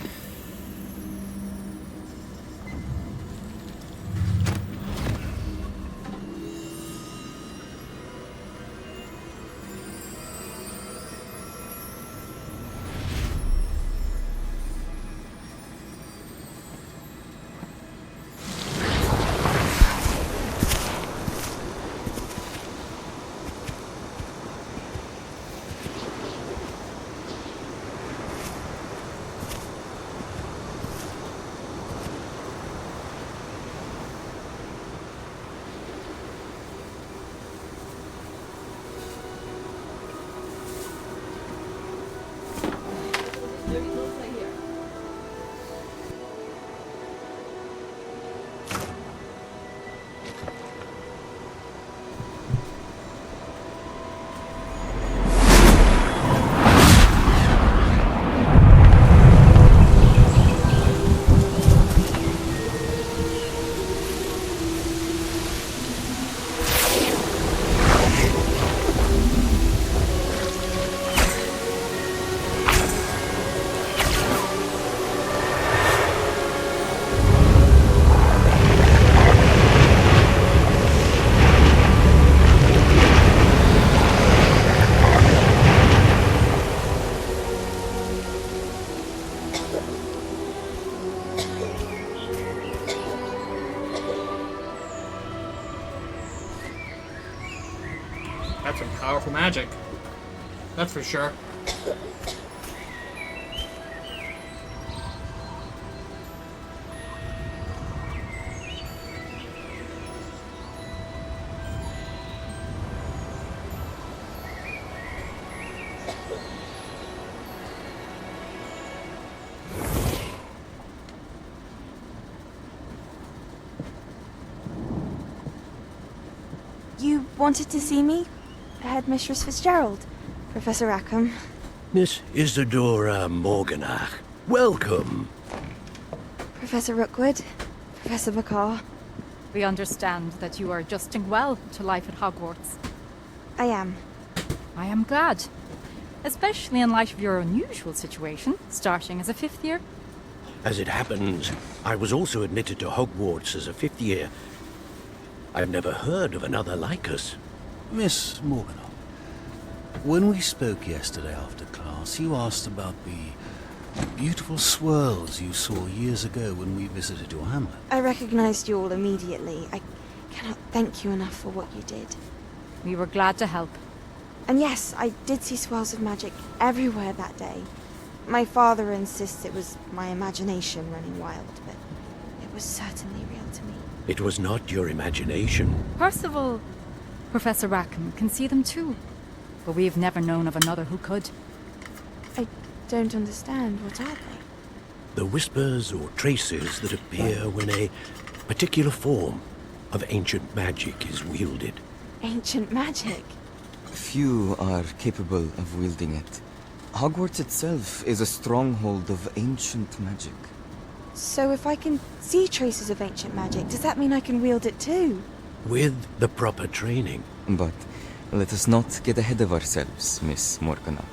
Speaker 1: That's some powerful magic. That's for sure.
Speaker 12: You wanted to see me? Headmistress Fitzgerald, Professor Rackham.
Speaker 13: Miss Isadora Morganach, welcome.
Speaker 12: Professor Rookwood, Professor Bakar.
Speaker 14: We understand that you are adjusting well to life at Hogwarts.
Speaker 12: I am.
Speaker 14: I am glad. Especially in light of your unusual situation, starting as a 5th year.
Speaker 13: As it happens, I was also admitted to Hogwarts as a 5th year. I've never heard of another like us.
Speaker 15: Miss Morganach, when we spoke yesterday after class, you asked about the beautiful swirls you saw years ago when we visited your hamlet.
Speaker 12: I recognized you all immediately. I cannot thank you enough for what you did.
Speaker 14: We were glad to help.
Speaker 12: And yes, I did see swirls of magic everywhere that day. My father insists it was my imagination running wild, but it was certainly real to me.
Speaker 13: It was not your imagination.
Speaker 14: Percival, Professor Rackham can see them too. But we've never known of another who could.
Speaker 12: I don't understand. What are they?
Speaker 13: The whispers or traces that appear when a particular form of ancient magic is wielded.
Speaker 12: Ancient magic?
Speaker 16: Few are capable of wielding it. Hogwarts itself is a stronghold of ancient magic.
Speaker 12: So if I can see traces of ancient magic, does that mean I can wield it too?
Speaker 13: With the proper training.
Speaker 16: But let us not get ahead of ourselves, Miss Morganach.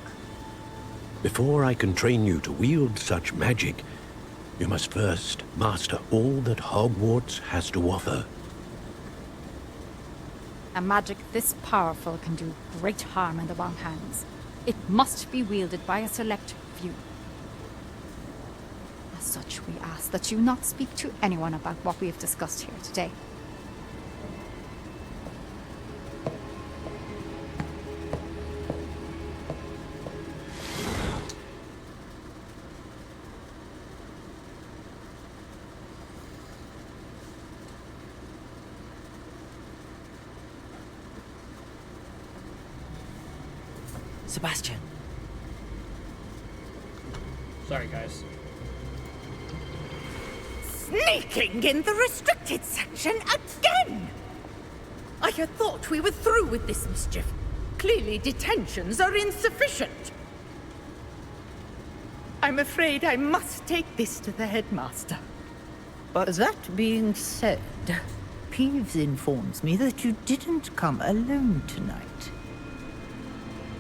Speaker 13: Before I can train you to wield such magic, you must first master all that Hogwarts has to offer.
Speaker 14: A magic this powerful can do great harm in the wrong hands. It must be wielded by a select few. As such, we ask that you not speak to anyone about what we have discussed here today.
Speaker 2: Sebastian.
Speaker 1: Sorry, guys.
Speaker 11: Sneaking in the restricted section again! I had thought we were through with this mischief. Clearly detentions are insufficient. I'm afraid I must take this to the headmaster.
Speaker 17: But that being said, Peeves informs me that you didn't come alone tonight.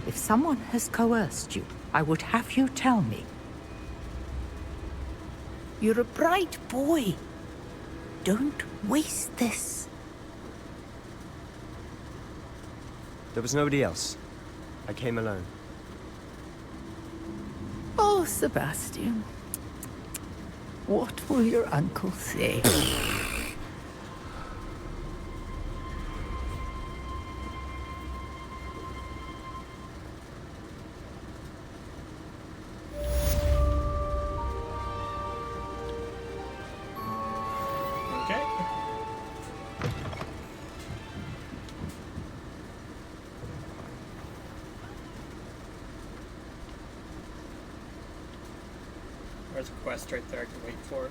Speaker 17: If someone has coerced you, I would have you tell me. You're a bright boy. Don't waste this.
Speaker 8: There was nobody else. I came alone.
Speaker 17: Oh, Sebastian. What will your uncle say?
Speaker 1: There's a quest right there I can wait for.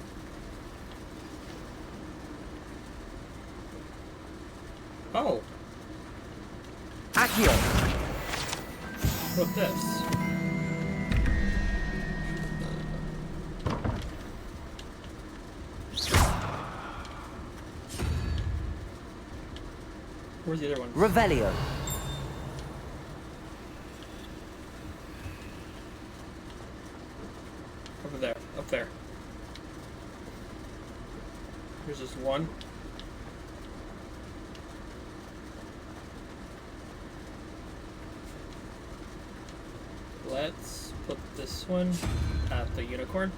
Speaker 1: Oh!
Speaker 17: Accio!
Speaker 1: What's this? Where's the other one?
Speaker 2: Revelio.
Speaker 1: Over there. Up there. Here's this one. Let's put this one at the unicorn.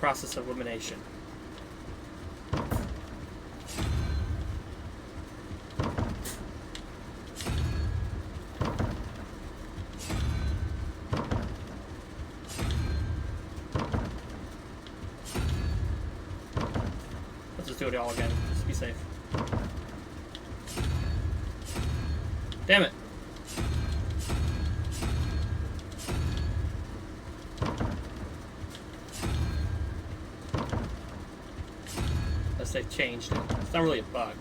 Speaker 1: Process of elimination. just do it all again, just to be safe. Damn it. Unless they've changed it. It's not really a bug.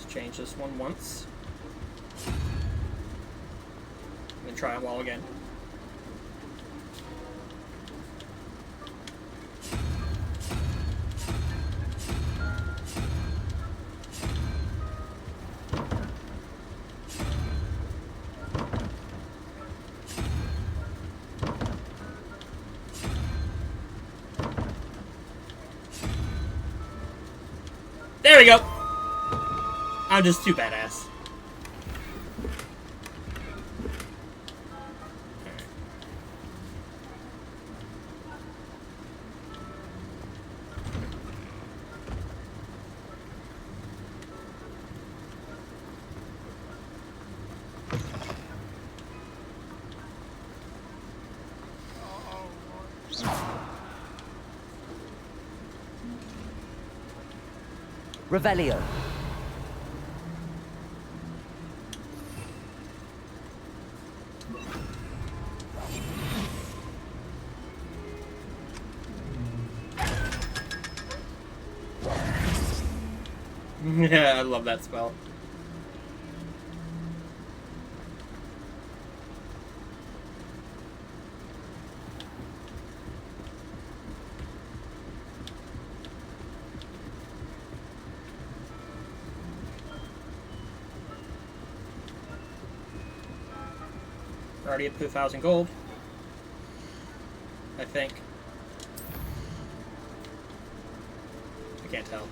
Speaker 1: Change this one once. Then try a wall again. There we go! I'm just too badass.
Speaker 2: Revelio.
Speaker 1: Yeah, I love that spell. Already up to 1,000 gold, I think. I can't tell.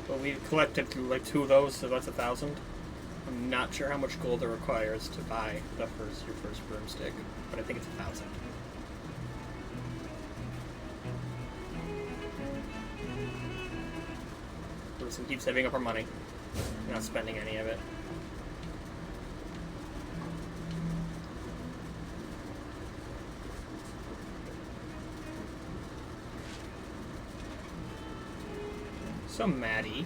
Speaker 1: But we've collected like 2 of those, so that's 1,000. I'm not sure how much gold it requires to buy your first broomstick, but I think it's 1,000. We're just gonna keep saving up our money. We're not spending any of it. So, Maddie,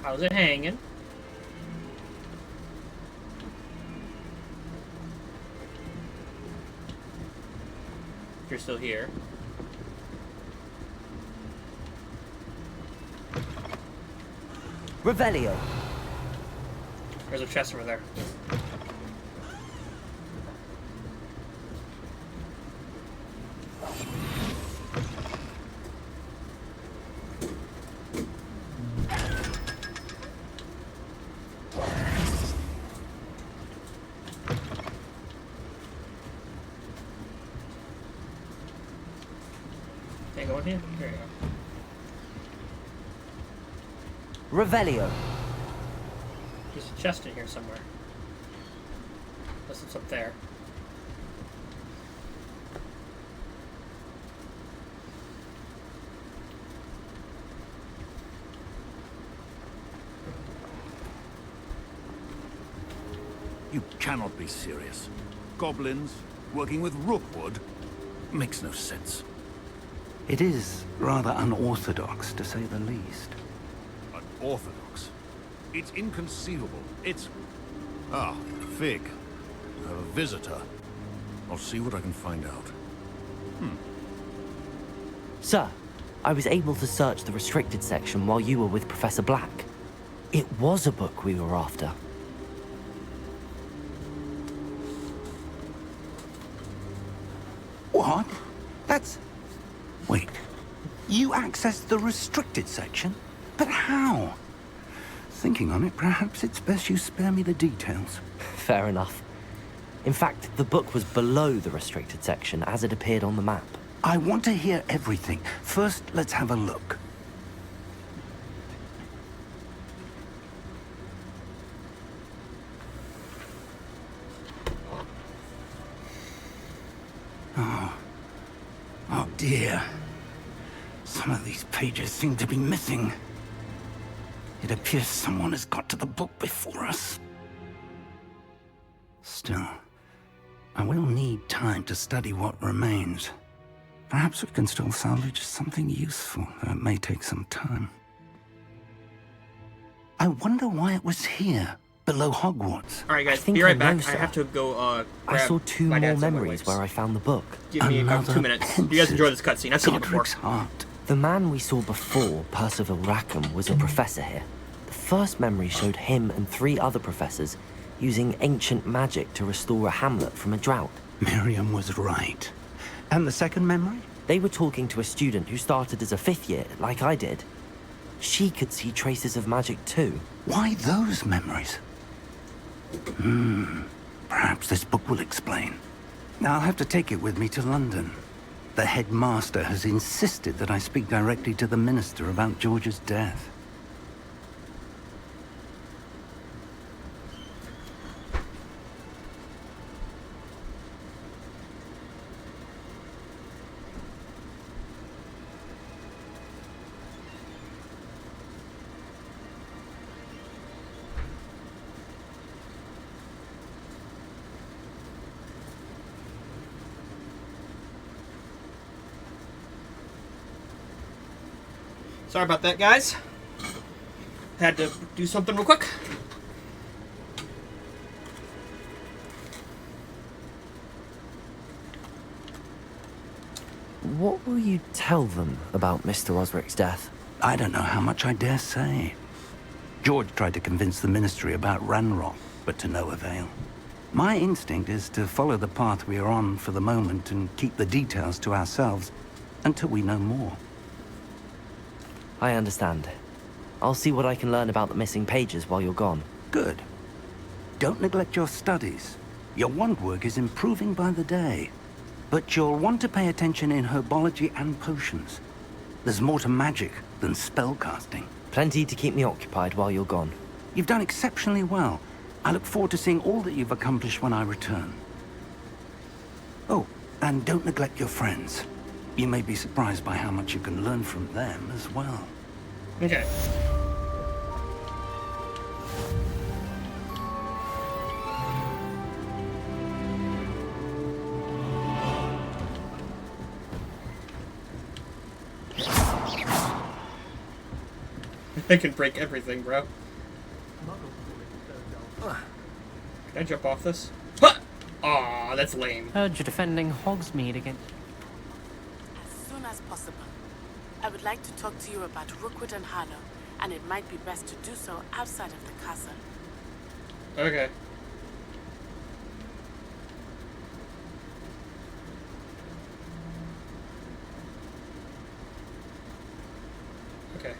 Speaker 1: how's it hanging? You're still here.
Speaker 2: Revelio.
Speaker 1: There's a chest over there. Can't go in here? There you go.
Speaker 2: Revelio.
Speaker 1: There's a chest in here somewhere. Unless it's up there.
Speaker 15: You cannot be serious. Goblins working with Rookwood makes no sense.
Speaker 4: It is rather unorthodox, to say the least.
Speaker 15: Unorthodox? It's inconceivable. It's... Ah, Fig. You have a visitor. I'll see what I can find out.
Speaker 2: Sir, I was able to search the restricted section while you were with Professor Black. It was a book we were after.
Speaker 4: What? That's... Wait. You accessed the restricted section? But how? Thinking on it, perhaps it's best you spare me the details.
Speaker 2: Fair enough. In fact, the book was below the restricted section as it appeared on the map.
Speaker 4: I want to hear everything. First, let's have a look. Oh dear. Some of these pages seem to be missing. It appears someone has got to the book before us. Still, I will need time to study what remains. Perhaps we can still salvage something useful, though it may take some time. I wonder why it was here, below Hogwarts.
Speaker 1: All right, guys,
Speaker 2: think
Speaker 1: be right
Speaker 2: I
Speaker 1: back.
Speaker 2: know,
Speaker 1: I
Speaker 2: sir.
Speaker 1: have to go.
Speaker 2: I saw two
Speaker 1: my
Speaker 2: more
Speaker 1: dad's
Speaker 2: memories
Speaker 1: waves.
Speaker 2: where I found the book.
Speaker 1: Give me about 2 minutes. You guys enjoy this cutscene. I've seen it before.
Speaker 2: The man we saw before, Percival Rackham, was a professor here. The first memory showed him and 3 other professors using ancient magic to restore a hamlet from a drought.
Speaker 4: Miriam was right. And the second memory?
Speaker 2: They were talking to a student who started as a 5th year, like I did. She could see traces of magic too.
Speaker 4: Why those memories? Perhaps this book will explain. Now I'll have to take it with me to London. The headmaster has insisted that I speak directly to the minister about George's death.
Speaker 1: Sorry about that, guys. Had to do something real quick.
Speaker 2: What will you tell them about Mr. Osric's death?
Speaker 4: I don't know how much I dare say. George tried to convince the ministry about Ranrock, but to no avail. My instinct is to follow the path we are on for the moment and keep the details to ourselves until we know more.
Speaker 2: I understand. I'll see what I can learn about the missing pages while you're gone.
Speaker 4: Good. Don't neglect your studies. Your wand work is improving by the day. But you'll want to pay attention in herbology and potions. There's more to magic than spellcasting.
Speaker 2: Plenty to keep me occupied while you're gone.
Speaker 4: You've done exceptionally well. I look forward to seeing all that you've accomplished when I return. Oh, and don't neglect your friends. You may be surprised by how much you can learn from them as well.
Speaker 1: Okay. I can break everything, bro. Can I jump off this? Aw, that's lame.
Speaker 5: Heard you're defending Hogsmeade again.
Speaker 18: As soon as possible. I would like to talk to you about Rookwood and Harlow, and it might be best to do so outside of the castle.
Speaker 1: Okay. Okay.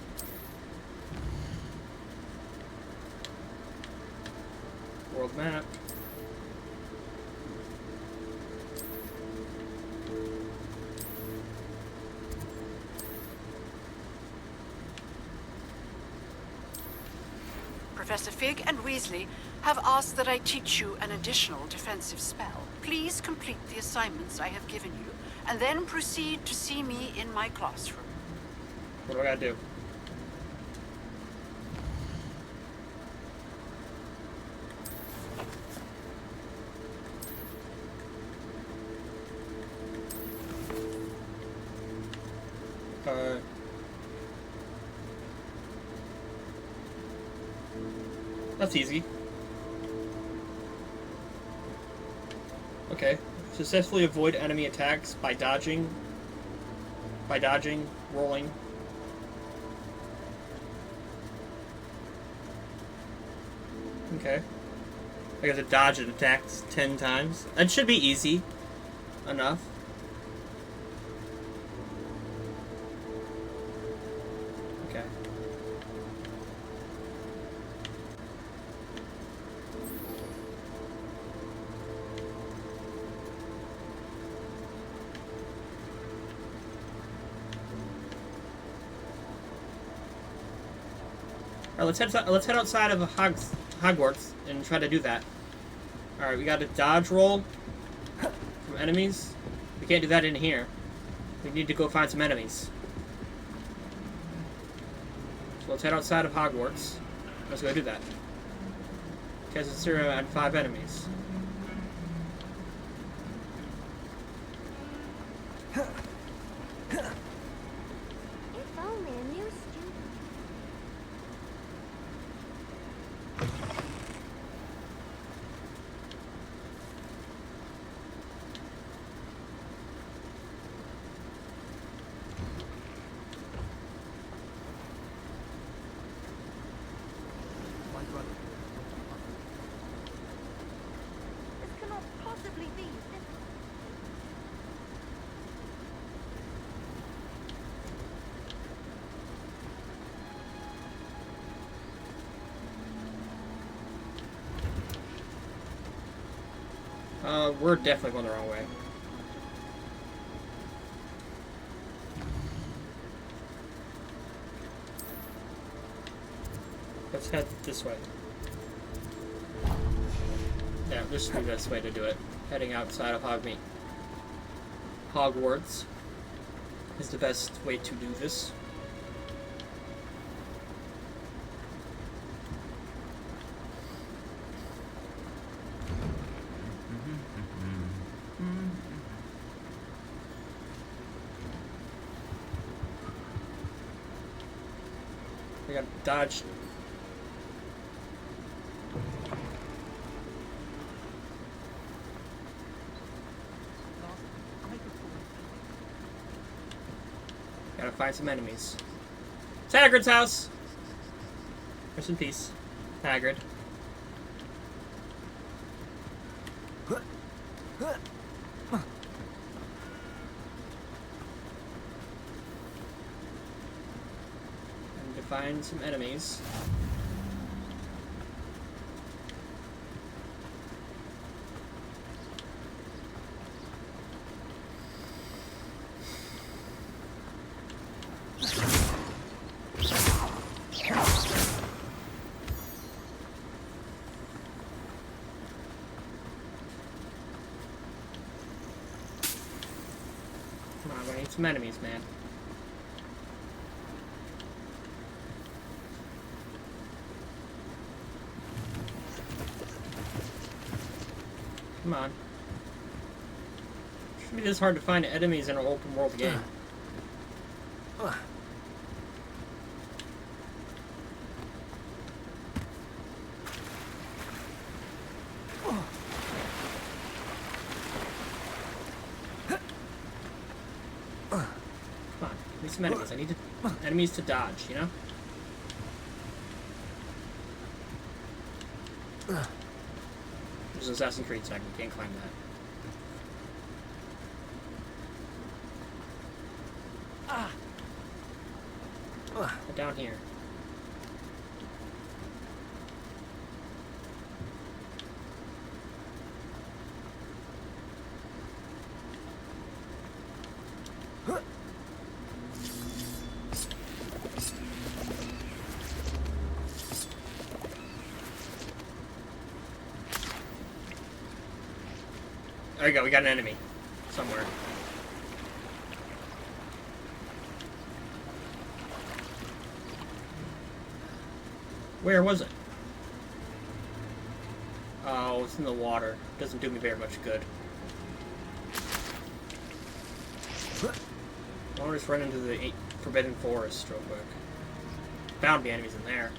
Speaker 1: World map.
Speaker 6: Professor Fig and Weasley have asked that I teach you an additional defensive spell. Please complete the assignments I have given you, and then proceed to see me in my classroom.
Speaker 1: What do I gotta do? That's easy. Okay. Successfully avoid enemy attacks by dodging, rolling. Okay. I got to dodge and attacks 10 times. That should be easy enough. Okay. Alright, let's head outside of Hogwarts and try to do that. Alright, we got to dodge roll from enemies. We can't do that in here. We need to go find some enemies. So let's head outside of Hogwarts. Let's go do that. Test the serum at 5 enemies.
Speaker 3: If only a new student. This cannot possibly be.
Speaker 1: We're definitely going the wrong way. Let's head this way. Yeah, this is the best way to do it. Heading outside of Hogwarts is the best way to do this. We gotta dodge. Gotta find some enemies. It's Hagrid's house! Rest in peace, Hagrid. Find some enemies. Come on, we need some enemies, man. Come on. Shouldn't be this hard to find enemies in an open world game. Come on, give me some enemies. I need enemies to dodge, you know? There's an Assassin's Creed second. Can't climb that. Get down here. There we go, we got an enemy. Somewhere. Where was it? Oh, it's in the water. Doesn't do me very much good. I want to just run into the Forbidden Forest real quick. Bound to be enemies in there.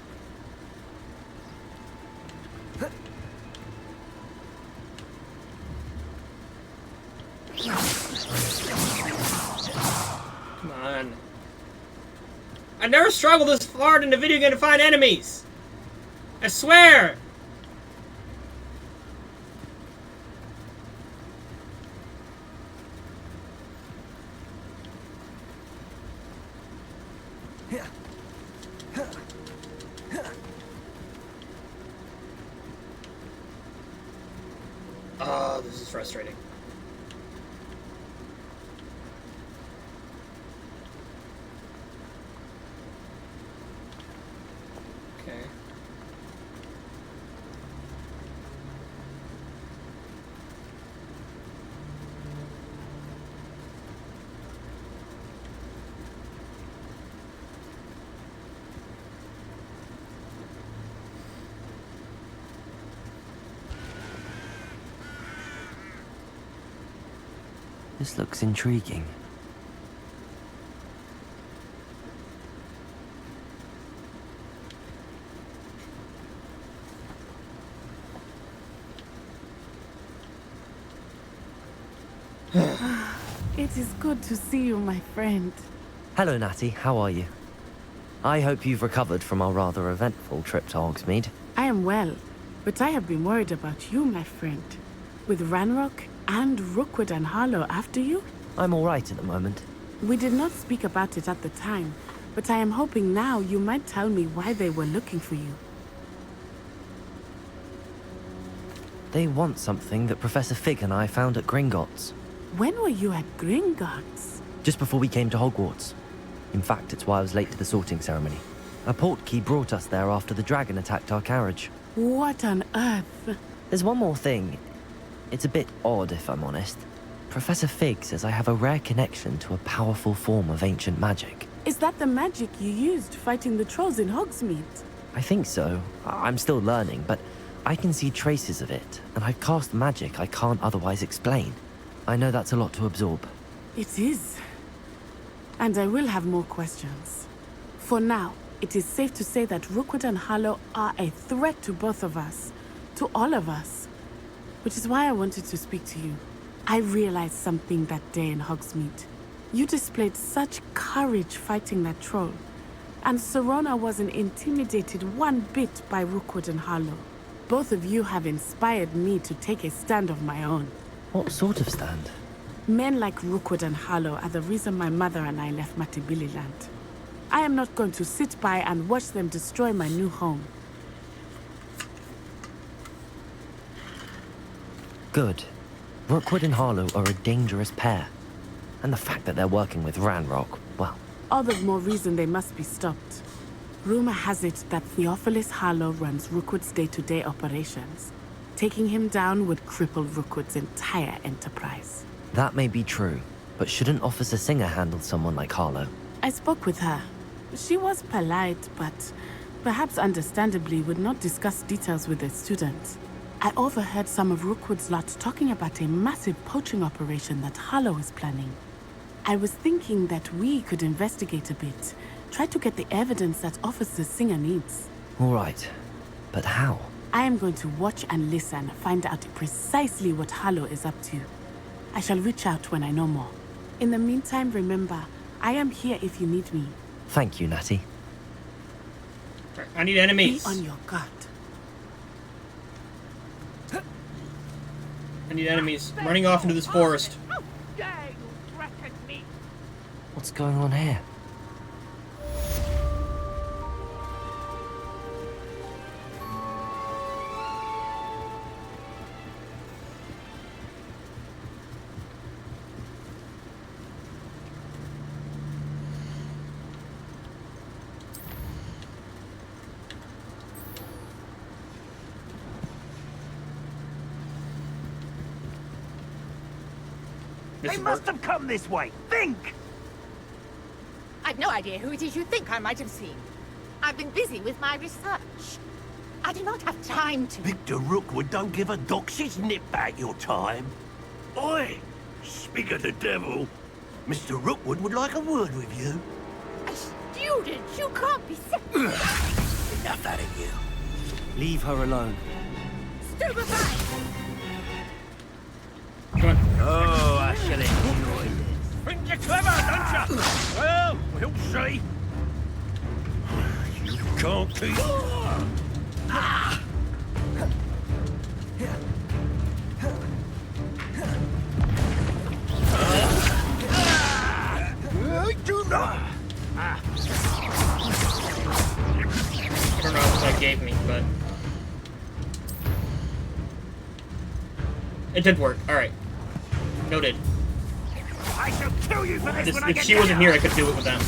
Speaker 1: Come on. I never struggled this hard in a video game to find enemies! I swear! Oh, this is frustrating. Okay.
Speaker 2: This looks intriguing.
Speaker 18: It is good to see you, my friend.
Speaker 2: Hello, Natty. How are you? I hope you've recovered from our rather eventful trip to Hogsmeade.
Speaker 18: I am well, but I have been worried about you, my friend. With Ranrock and Rookwood and Harlow after you?
Speaker 2: I'm all right at the moment.
Speaker 18: We did not speak about it at the time, but I am hoping now you might tell me why they were looking for you.
Speaker 2: They want something that Professor Fig and I found at Gringotts.
Speaker 18: When were you at Gringotts?
Speaker 2: Just before we came to Hogwarts. In fact, it's why I was late to the sorting ceremony. A portkey brought us there after the dragon attacked our carriage.
Speaker 18: What on earth?
Speaker 2: There's one more thing. It's a bit odd, if I'm honest. Professor Fig says I have a rare connection to a powerful form of ancient magic.
Speaker 18: Is that the magic you used fighting the trolls in Hogsmeade?
Speaker 2: I think so. I'm still learning, but I can see traces of it, and I've cast magic I can't otherwise explain. I know that's a lot to absorb.
Speaker 18: It is. And I will have more questions. For now, it is safe to say that Rookwood and Harlow are a threat to both of us. To all of us. Which is why I wanted to speak to you. I realized something that day in Hogsmeade. You displayed such courage fighting that troll. And Serona wasn't intimidated one bit by Rookwood and Harlow. Both of you have inspired me to take a stand of my own.
Speaker 2: What sort of stand?
Speaker 18: Men like Rookwood and Harlow are the reason my mother and I left Matibili land. I am not going to sit by and watch them destroy my new home.
Speaker 2: Good. Rookwood and Harlow are a dangerous pair. And the fact that they're working with Ranrock, well...
Speaker 18: All the more reason they must be stopped. Rumor has it that Theophilus Harlow runs Rookwood's day-to-day operations. Taking him down would cripple Rookwood's entire enterprise.
Speaker 2: That may be true, but shouldn't Officer Singer handle someone like Harlow?
Speaker 18: I spoke with her. She was polite, but perhaps understandably would not discuss details with the students. I overheard some of Rookwood's lot talking about a massive poaching operation that Harlow is planning. I was thinking that we could investigate a bit, try to get the evidence that Officer Singer needs.
Speaker 2: All right, but how?
Speaker 18: I am going to watch and listen, find out precisely what Harlow is up to. I shall reach out when I know more. In the meantime, remember, I am here if you need me.
Speaker 2: Thank you, Natty.
Speaker 1: I need enemies.
Speaker 18: Be on your guard.
Speaker 1: I need enemies. I'm running off into this forest.
Speaker 2: What's going on here?
Speaker 10: They must have come this way. Think!
Speaker 11: I've no idea who it is you think I might have seen. I've been busy with my research. I do not have time to...
Speaker 13: Victor Rookwood don't give a doxy's nip back your time. Oi! Speak of the devil. Mr. Rookwood would like a word with you.
Speaker 11: A student? You can't be sick.
Speaker 13: Enough out of you.
Speaker 2: Leave her alone.
Speaker 11: Stupefy!
Speaker 1: Come on.
Speaker 13: Oh, I shall enjoy this. Think you're clever, don't you? Well, we'll see. You can't keep... Ah! Do not...
Speaker 1: I don't know what that gave me, but... It did work. Alright. Noted.
Speaker 10: I shall kill you for this when I
Speaker 1: If
Speaker 10: get
Speaker 1: she wasn't
Speaker 10: down.
Speaker 1: here, I could do it with them.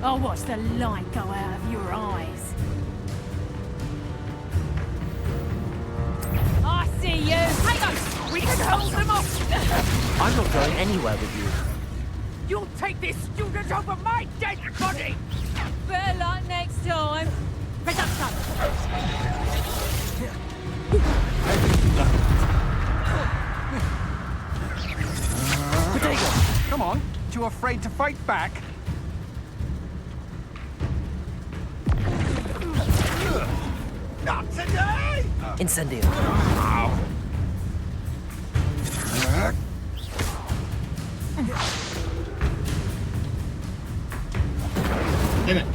Speaker 14: I'll watch the light go out of your eyes. I see you. Hey, those! We can hold them off.
Speaker 2: I'm not going anywhere with you.
Speaker 11: You'll take this student over my dead body!
Speaker 7: Better luck next time.
Speaker 11: Production!
Speaker 10: Potato, come on. Too afraid to fight back? Not today!
Speaker 2: Incendio.
Speaker 10: Ow.
Speaker 1: Damn it.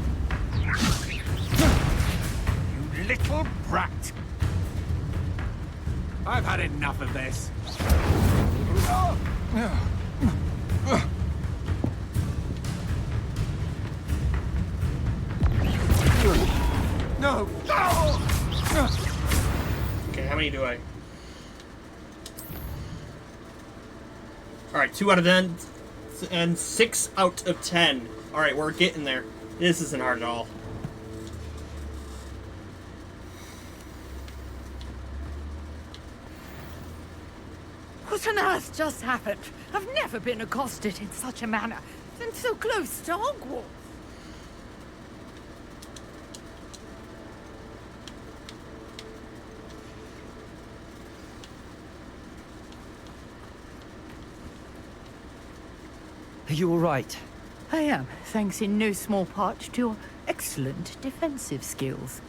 Speaker 10: You little brat. I've had enough of this. No!
Speaker 1: Okay, how many do I? Alright, 2 out of 10 and 6 out of 10. Alright, we're getting there. This isn't hard at all.
Speaker 11: What on earth just happened? I've never been accosted in such a manner, and so close to Hogwarts.
Speaker 2: Are you all right?
Speaker 17: I am, thanks in no small part to your excellent defensive skills.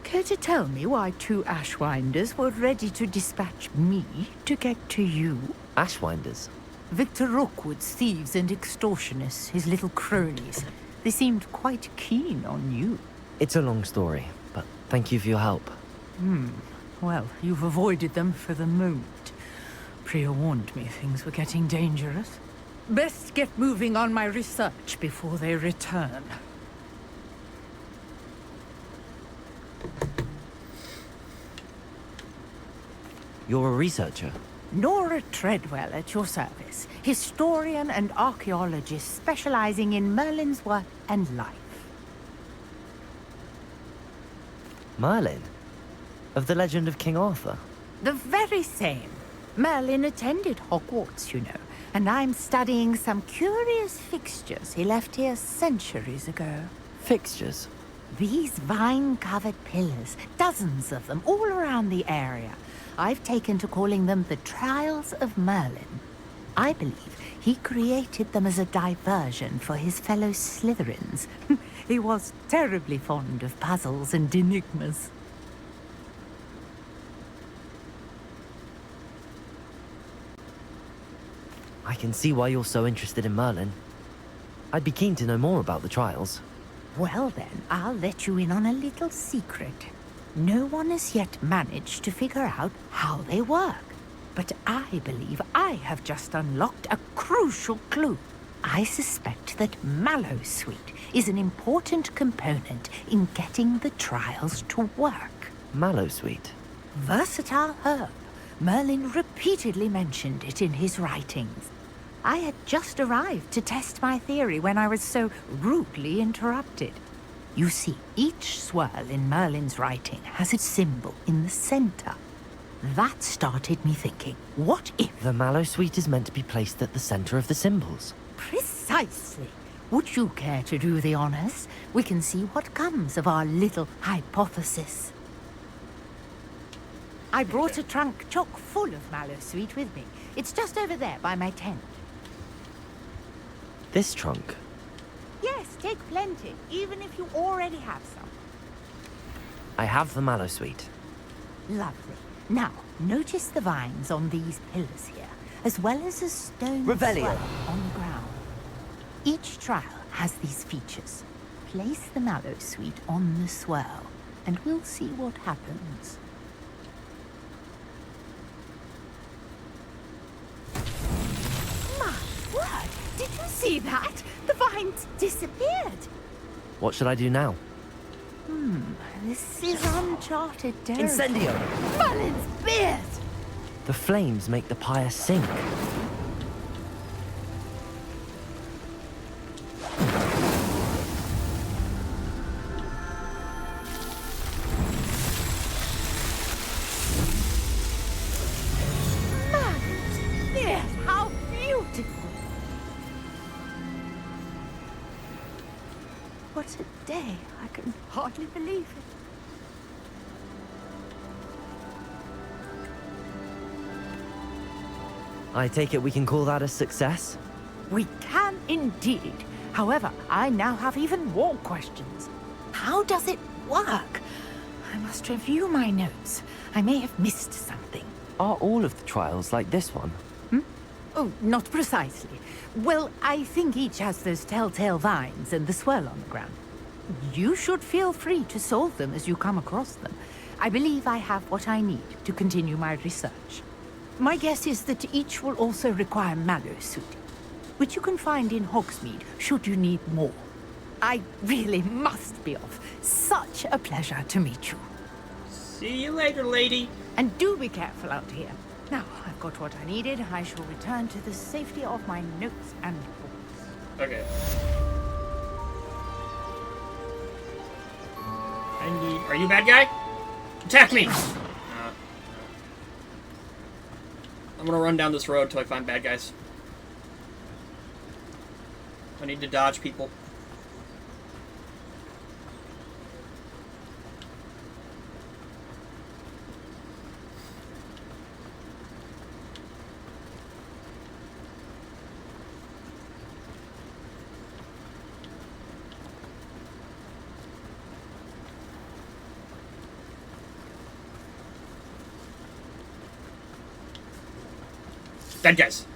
Speaker 17: Care to tell me why 2 Ashwinders were ready to dispatch me to get to you?
Speaker 2: Ashwinders?
Speaker 17: Victor Rookwood's thieves and extortionists, his little cronies. They seemed quite keen on you.
Speaker 2: It's a long story, but thank you for your help.
Speaker 17: Well, you've avoided them for the moment. Priya warned me things were getting dangerous. Best get moving on my research before they return.
Speaker 2: You're a researcher?
Speaker 17: Nora Treadwell at your service. Historian and archaeologist specializing in Merlin's work and life.
Speaker 2: Merlin? Of the legend of King Arthur?
Speaker 17: The very same. Merlin attended Hogwarts, you know, and I'm studying some curious fixtures he left here centuries ago.
Speaker 2: Fixtures?
Speaker 17: These vine-covered pillars, dozens of them, all around the area. I've taken to calling them the Trials of Merlin. I believe he created them as a diversion for his fellow Slytherins. He was terribly fond of puzzles and enigmas.
Speaker 2: I can see why you're so interested in Merlin. I'd be keen to know more about the trials.
Speaker 17: Well then, I'll let you in on a little secret. No one has yet managed to figure out how they work. But I believe I have just unlocked a crucial clue. I suspect that Mallowsweet is an important component in getting the trials to work.
Speaker 2: Mallowsweet?
Speaker 17: Versatile herb. Merlin repeatedly mentioned it in his writings. I had just arrived to test my theory when I was so rudely interrupted. You see, each swirl in Merlin's writing has its symbol in the center. That started me thinking, what if...
Speaker 2: The Mallowsweet is meant to be placed at the center of the symbols.
Speaker 17: Precisely. Would you care to do the honors? We can see what comes of our little hypothesis. I brought a trunk chock full of Mallowsweet with me. It's just over there by my tent.
Speaker 2: This trunk?
Speaker 17: Yes, take plenty, even if you already have some.
Speaker 2: I have the Mallowsweet.
Speaker 17: Lovely. Now, notice the vines on these pillars here, as well as a stone
Speaker 2: Revelio.
Speaker 17: swell on the ground. Each trial has these features. Place the Mallowsweet on the swirl, and we'll see what happens. My word! Did you see that? The vines disappeared.
Speaker 2: What should I do now?
Speaker 17: This is uncharted territory.
Speaker 2: Incendio!
Speaker 17: Merlin's beard!
Speaker 2: The flames make the pyre sink.
Speaker 17: Merlin's beard! How beautiful! What a day. I can hardly believe it.
Speaker 2: I take it we can call that a success?
Speaker 17: We can indeed. However, I now have even more questions. How does it work? I must review my notes. I may have missed something.
Speaker 2: Are all of the trials like this one?
Speaker 17: Oh, not precisely. Well, I think each has those telltale vines and the swirl on the ground. You should feel free to solve them as you come across them. I believe I have what I need to continue my research. My guess is that each will also require mallow suit, which you can find in Hogsmeade should you need more. I really must be off. Such a pleasure to meet you.
Speaker 1: See you later, lady.
Speaker 17: And do be careful out here. Now, I've got what I needed. I shall return to the safety of my notes and books.
Speaker 1: Okay. Are you a bad guy? Attack me! I'm gonna run down this road till I find bad guys. I need to dodge people. Bad guys.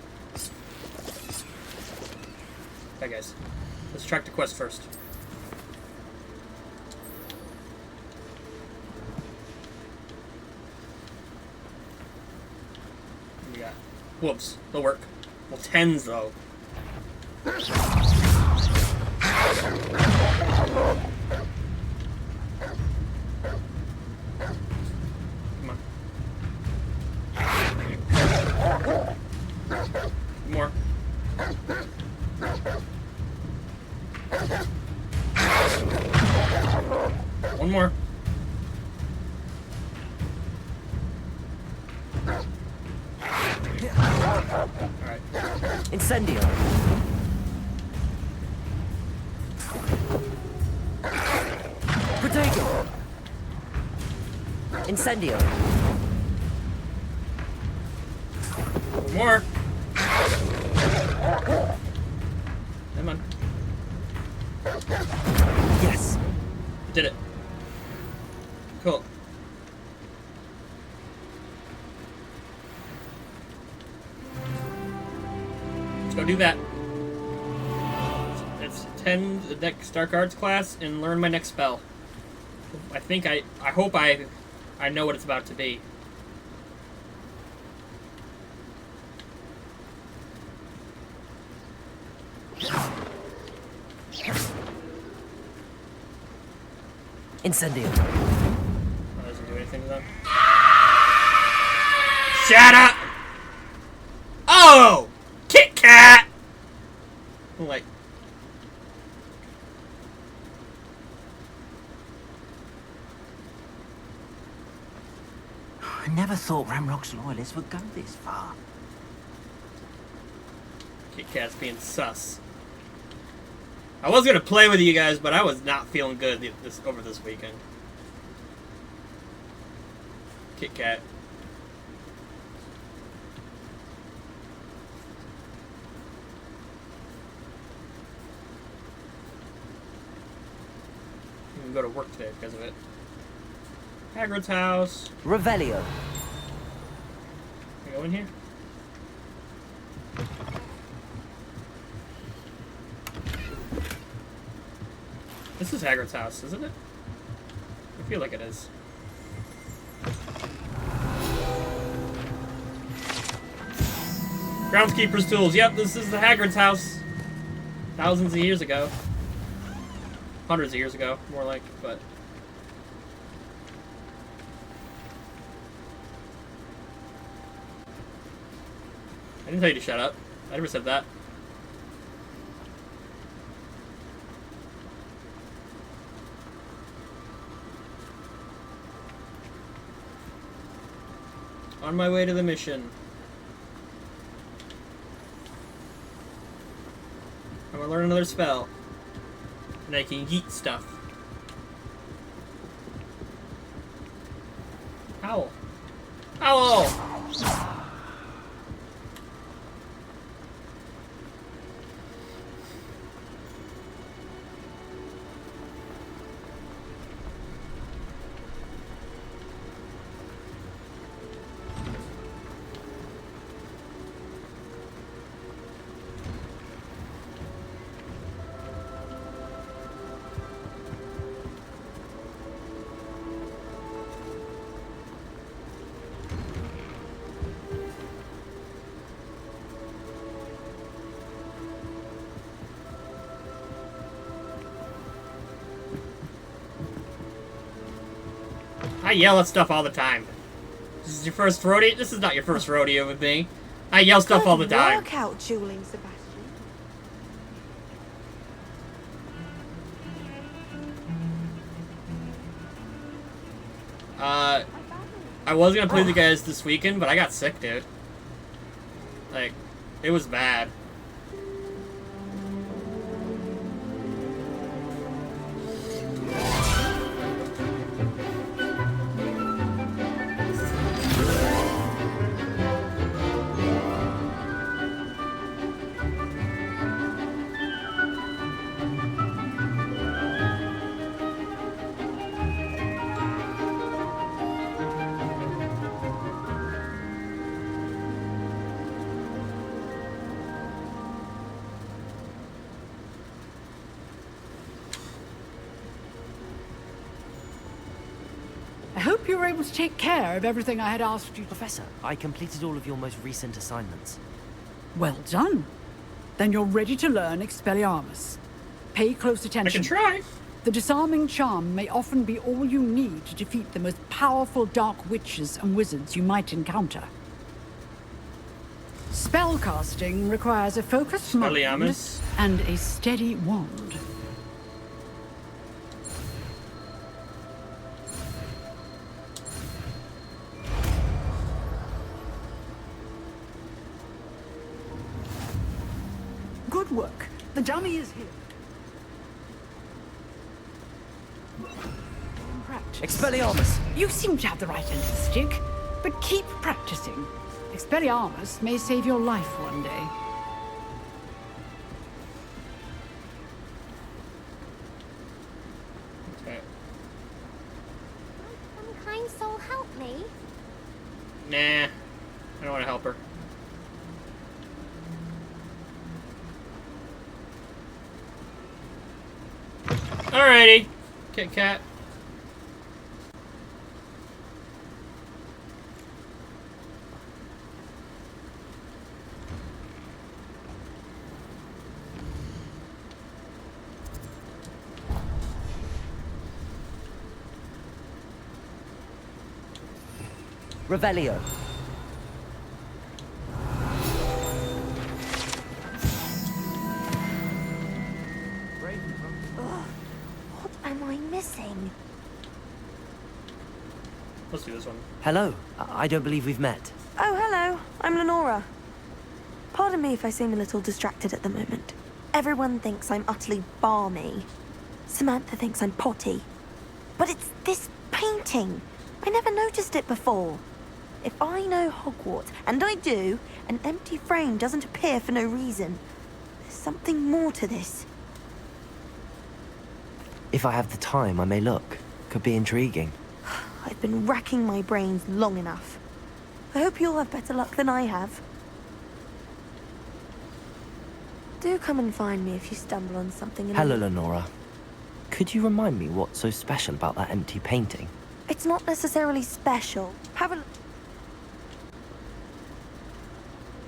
Speaker 1: Bad guys. Let's track the quest first. What do we got? Whoops. They'll work. Well, 10s though. Come on. More. One more. Alright.
Speaker 2: Incendio. Protego. Incendio.
Speaker 1: One more. Come on.
Speaker 2: Yes.
Speaker 1: Did it. Cool. Let's go do that. Let's attend the next Dark Arts class and learn my next spell. I hope I know what it's about to be.
Speaker 2: Incendio.
Speaker 1: That doesn't do anything to them. Shut up! Oh! Kit Kat! Like.
Speaker 17: I never thought Ramrock's loyalists would go this far.
Speaker 1: Kit Kat's being sus. I was gonna play with you guys, but I was not feeling good over this weekend. Kit Kat. I'm gonna go to work today because of it. Hagrid's house.
Speaker 2: Revelio.
Speaker 1: Can I go in here? This is Hagrid's house, isn't it? I feel like it is. Groundskeeper's tools. Yep, this is the Hagrid's house. Thousands of years ago. Hundreds of years ago, more like, but... I didn't tell you to shut up. I never said that. On my way to the mission. I'm gonna learn another spell. And I can yeet stuff. Owl. Owl! I yell at stuff all the time. This is your first rodeo? This is not your first rodeo with me. I yell stuff all the time.
Speaker 12: Work out dueling, Sebastian.
Speaker 1: I was gonna play the guys this weekend, but I got sick, dude. Like, it was bad.
Speaker 6: I hope you were able to take care of everything I had asked you.
Speaker 2: Professor, I completed all of your most recent assignments.
Speaker 6: Well done. Then you're ready to learn Expelliarmus. Pay close attention.
Speaker 1: I can try.
Speaker 6: The disarming charm may often be all you need to defeat the most powerful dark witches and wizards you might encounter. Spellcasting requires a focused mind and a steady wand. Good work. The dummy is here.
Speaker 2: Expelliarmus!
Speaker 6: You seem to have the right end of the stick, but keep practicing. Expelliarmus may save your life one day.
Speaker 1: Okay.
Speaker 9: Some kind soul help me.
Speaker 1: Nah. I don't want to help her. Alrighty. Kit Kat.
Speaker 2: Revelio.
Speaker 9: What am I missing?
Speaker 1: Let's do this one.
Speaker 2: Hello. I don't believe we've met.
Speaker 12: Oh, hello. I'm Lenora. Pardon me if I seem a little distracted at the moment. Everyone thinks I'm utterly balmy. Samantha thinks I'm potty. But it's this painting. I never noticed it before. If I know Hogwarts, and I do, an empty frame doesn't appear for no reason. There's something more to this.
Speaker 2: If I have the time, I may look. Could be intriguing.
Speaker 12: I've been racking my brains long enough. I hope you'll have better luck than I have. Do come and find me if you stumble on something.
Speaker 2: Hello, Lenora. Could you remind me what's so special about that empty painting?
Speaker 12: It's not necessarily special. Have a...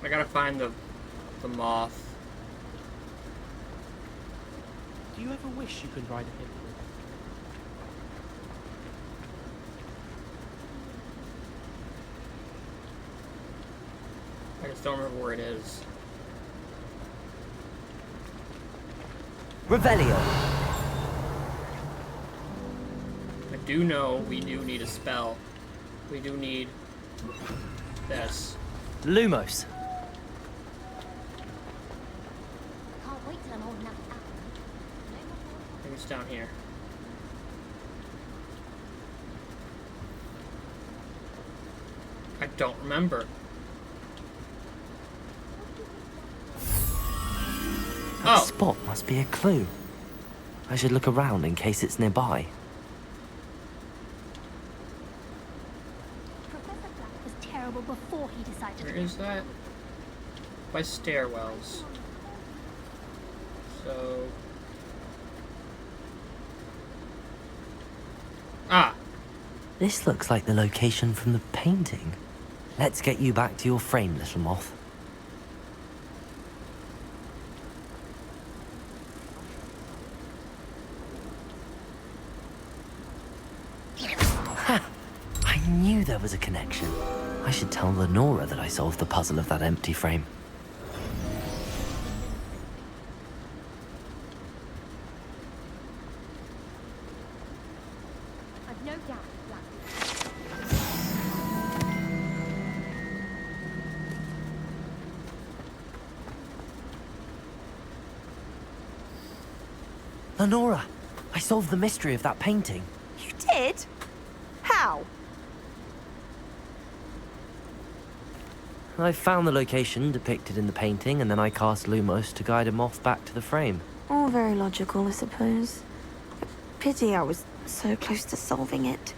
Speaker 1: I gotta find the moth.
Speaker 5: Do you ever wish you could ride a hippogriff?
Speaker 1: I just don't remember where it is.
Speaker 2: Revelio.
Speaker 1: I do know we do need a spell. We do need this.
Speaker 2: Lumos.
Speaker 9: Can't wait till I'm old enough to act.
Speaker 1: Maybe What's down here? I don't remember.
Speaker 2: That spot must be a clue. I should look around in case it's nearby.
Speaker 9: Professor Black was terrible before he decided.
Speaker 1: Where is that? By stairwells. So... Ah!
Speaker 2: This looks like the location from the painting. Let's get you back to your frame, little moth. Ha! I knew there was a connection. I should tell Lenora that I solved the puzzle of that empty frame.
Speaker 9: I've no doubt Black.
Speaker 2: Lenora, I solved the mystery of that painting.
Speaker 12: You did? How?
Speaker 2: I found the location depicted in the painting, and then I cast Lumos to guide a moth back to the frame.
Speaker 12: All very logical, I suppose. Pity I was so close to solving it.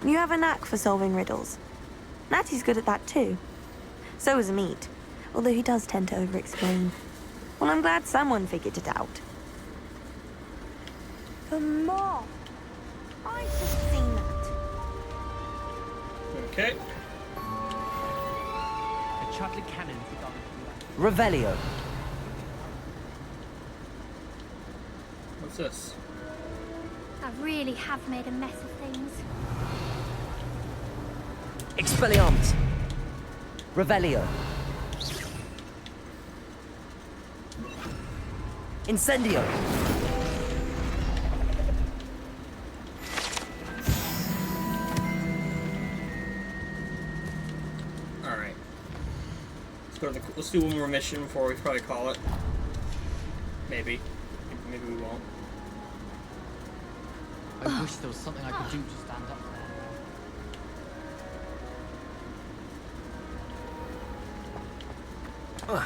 Speaker 12: You have a knack for solving riddles. Natty's good at that too. So is Meat, although he does tend to over-explain. Well, I'm glad someone figured it out. The moth! I should have seen that.
Speaker 1: Okay.
Speaker 5: The chocolate cannons are gone.
Speaker 2: Revelio.
Speaker 1: What's this?
Speaker 9: I really have made a mess of things.
Speaker 2: Expelliarmus. Revelio. Incendio.
Speaker 1: Alright. Let's go to the... Let's do one more mission before we probably call it. Maybe. Maybe we won't.
Speaker 5: I wish there was something I could do to stand up there.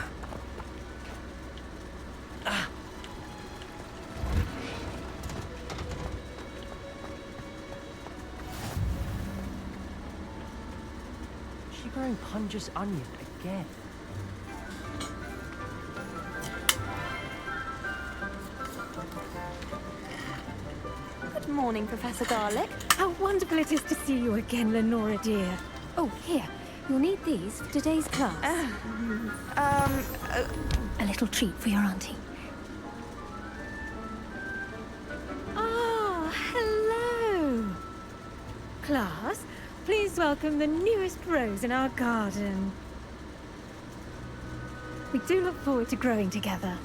Speaker 2: She growing Punjus onion again.
Speaker 12: Good morning, Professor Garlic.
Speaker 19: How wonderful it is to see you again, Lenora dear. Oh, here. You'll need these for today's class.
Speaker 9: A little treat for your auntie.
Speaker 19: Ah, hello. Class, please welcome the newest rose in our garden. We do look forward to growing together.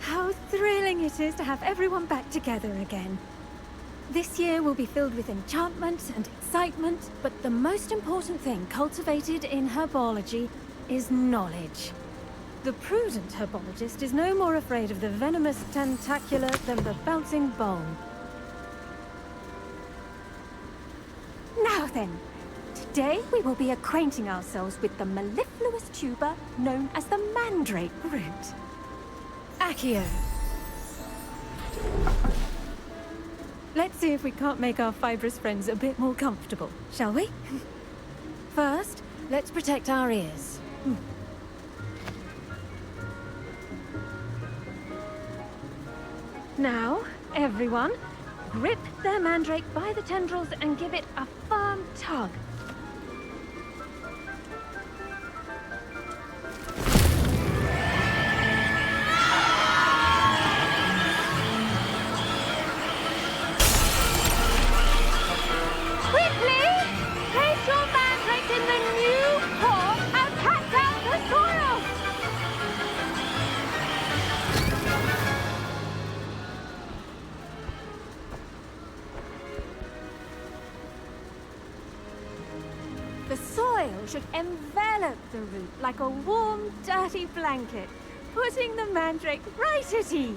Speaker 19: How thrilling it is to have everyone back together again. This year will be filled with enchantment and excitement, but the most important thing cultivated in herbology is knowledge. The prudent herbologist is no more afraid of the venomous tentacula than the bouncing bone. Now then, today we will be acquainting ourselves with the mellifluous tuber known as the mandrake root. Accio. Let's see if we can't make our fibrous friends a bit more comfortable, shall we? First, let's protect our ears. Now, everyone, grip their mandrake by the tendrils and give it a firm tug. The soil should envelop the root like a warm, dirty blanket, putting the mandrake right at ease.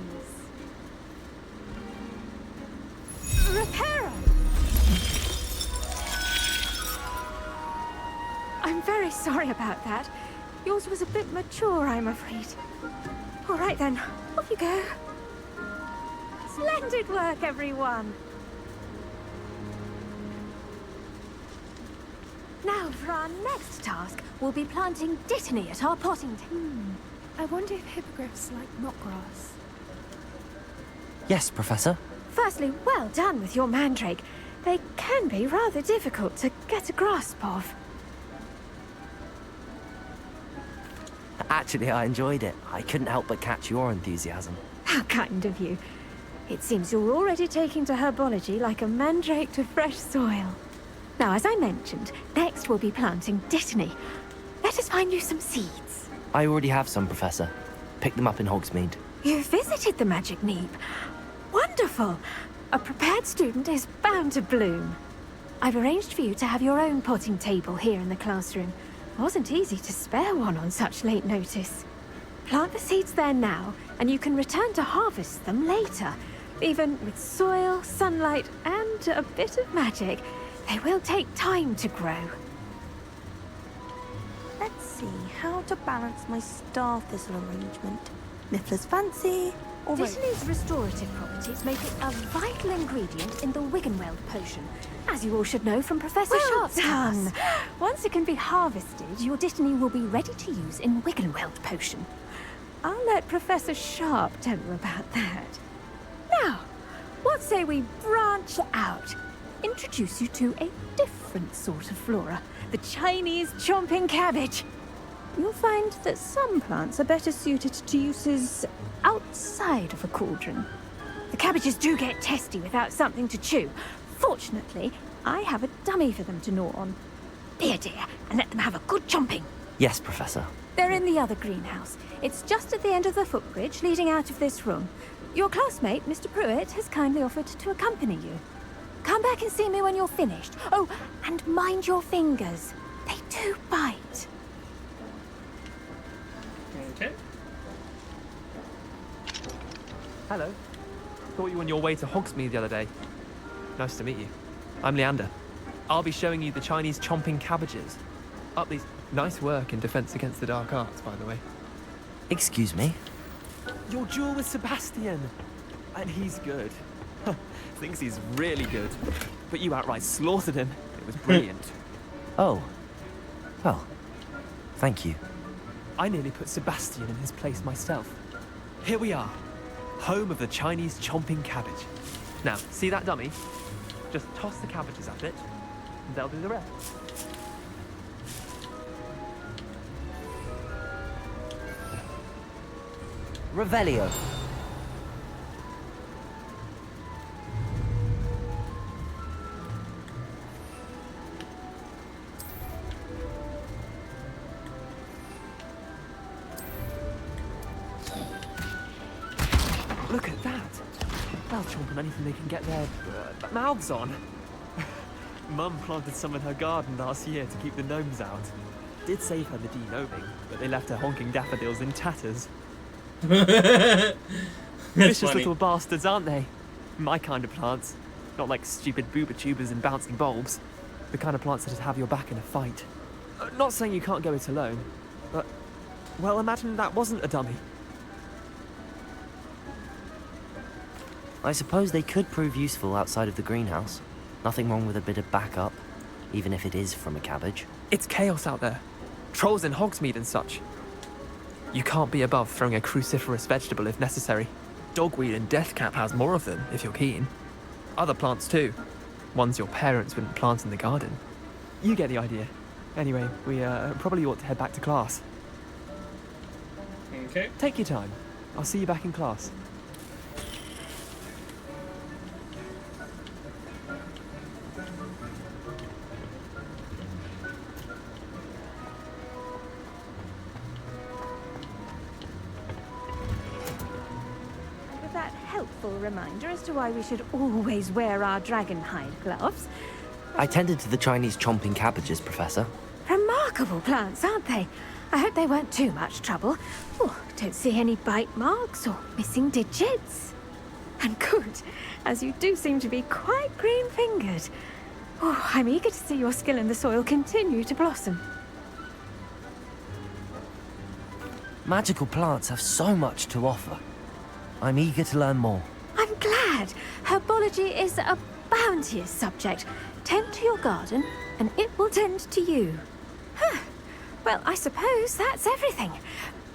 Speaker 19: I'm very sorry about that. Yours was a bit mature, I'm afraid. All right then, off you go. Splendid work, everyone. Now, for our next task, we'll be planting dittany at our potting table.
Speaker 20: I wonder if hippogriffs like knotgrass.
Speaker 2: Yes, Professor.
Speaker 19: Firstly, well done with your mandrake. They can be rather difficult to get a grasp of.
Speaker 2: Actually, I enjoyed it. I couldn't help but catch your enthusiasm.
Speaker 19: How kind of you. It seems you're already taking to herbology like a mandrake to fresh soil. Now, as I mentioned, next we'll be planting dittany. Let us find you some seeds.
Speaker 2: I already have some, Professor. Picked them up in Hogsmeade.
Speaker 19: You visited the Magic Neep. Wonderful. A prepared student is bound to bloom. I've arranged for you to have your own potting table here in the classroom. Wasn't easy to spare one on such late notice. Plant the seeds there now, and you can return to harvest them later. Even with soil, sunlight, and a bit of magic, they will take time to grow.
Speaker 12: Let's see how to balance my star thistle arrangement. Niffler's fancy, or
Speaker 19: Dittany's restorative properties make it a vital ingredient in the Wiggenweld potion, as you all should know from Professor Sharp's class. Once it can be harvested, your dittany will be ready to use in Wiggenweld potion. I'll let Professor Sharp tell you about that. Now, what say we branch out? Introduce you to a different sort of flora, the Chinese chomping cabbage. You'll find that some plants are better suited to uses outside of a cauldron. The cabbages do get testy without something to chew. Fortunately, I have a dummy for them to gnaw on. Be a dear, and let them have a good chomping.
Speaker 2: Yes, Professor.
Speaker 19: They're in the other greenhouse. It's just at the end of the footbridge leading out of this room. Your classmate, Mr. Pruitt, has kindly offered to accompany you. Come back and see me when you're finished. Oh, and mind your fingers. They do bite.
Speaker 1: Okay.
Speaker 21: Hello. Thought you were on your way to Hogsmeade the other day. Nice to meet you. I'm Leander. I'll be showing you the Chinese chomping cabbages. Up these... Nice work in Defense Against the Dark Arts, by the way.
Speaker 2: Excuse me?
Speaker 21: Your duel with Sebastian. And he's good. Thinks he's really good. But you outright slaughtered him. It was brilliant.
Speaker 2: Oh. Well, thank you.
Speaker 21: I nearly put Sebastian in his place myself. Here we are. Home of the Chinese chomping cabbage. Now, see that dummy? Just toss the cabbages at it, and they'll do the rest.
Speaker 2: Revelio.
Speaker 21: Look at that! They'll chomp on anything they can get their mouths on. Mum planted some in her garden last year to keep the gnomes out. Did save her the de-gnoming, but they left her honking daffodils in tatters. Vicious
Speaker 1: funny.
Speaker 21: little bastards, aren't they? My kind of plants. Not like stupid booba tubers and bouncing bulbs. The kind of plants that'd have your back in a fight. Not saying you can't go it alone, but... Well, imagine that wasn't a dummy.
Speaker 2: I suppose they could prove useful outside of the greenhouse. Nothing wrong with a bit of backup, even if it is from a cabbage.
Speaker 21: It's chaos out there. Trolls in Hogsmeade and such. You can't be above throwing a cruciferous vegetable if necessary. Dogweed and deathcap has more of them, if you're keen. Other plants too. Ones your parents wouldn't plant in the garden. You get the idea. Anyway, we probably ought to head back to class.
Speaker 1: Okay.
Speaker 21: Take your time. I'll see you back in class.
Speaker 19: With that helpful reminder as to why we should always wear our dragon hide gloves.
Speaker 2: I tended to the Chinese chomping cabbages, Professor.
Speaker 19: Remarkable plants, aren't they? I hope they weren't too much trouble. Oh, don't see any bite marks or missing digits. And good, as you do seem to be quite green-fingered. Oh, I'm eager to see your skill in the soil continue to blossom.
Speaker 2: Magical plants have so much to offer. I'm eager to learn more.
Speaker 19: I'm glad. Herbology is a bounteous subject. Tend to your garden, and it will tend to you. Huh. Well, I suppose that's everything.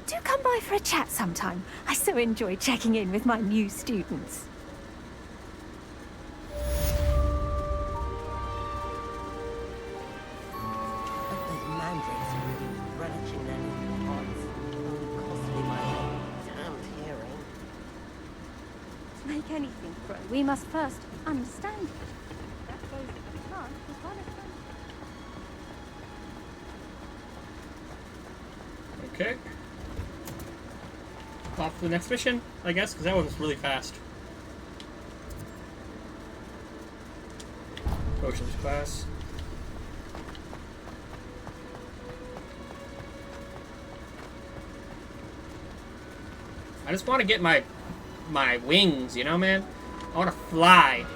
Speaker 19: Do come by for a chat sometime. I so enjoy checking in with my new students. To make anything grow, we must first understand it. That goes with the plant as well as
Speaker 1: Okay. Off to the next mission, I guess, because that one was really fast. Potions class. I just want to get my wings, you know, man? I want to fly.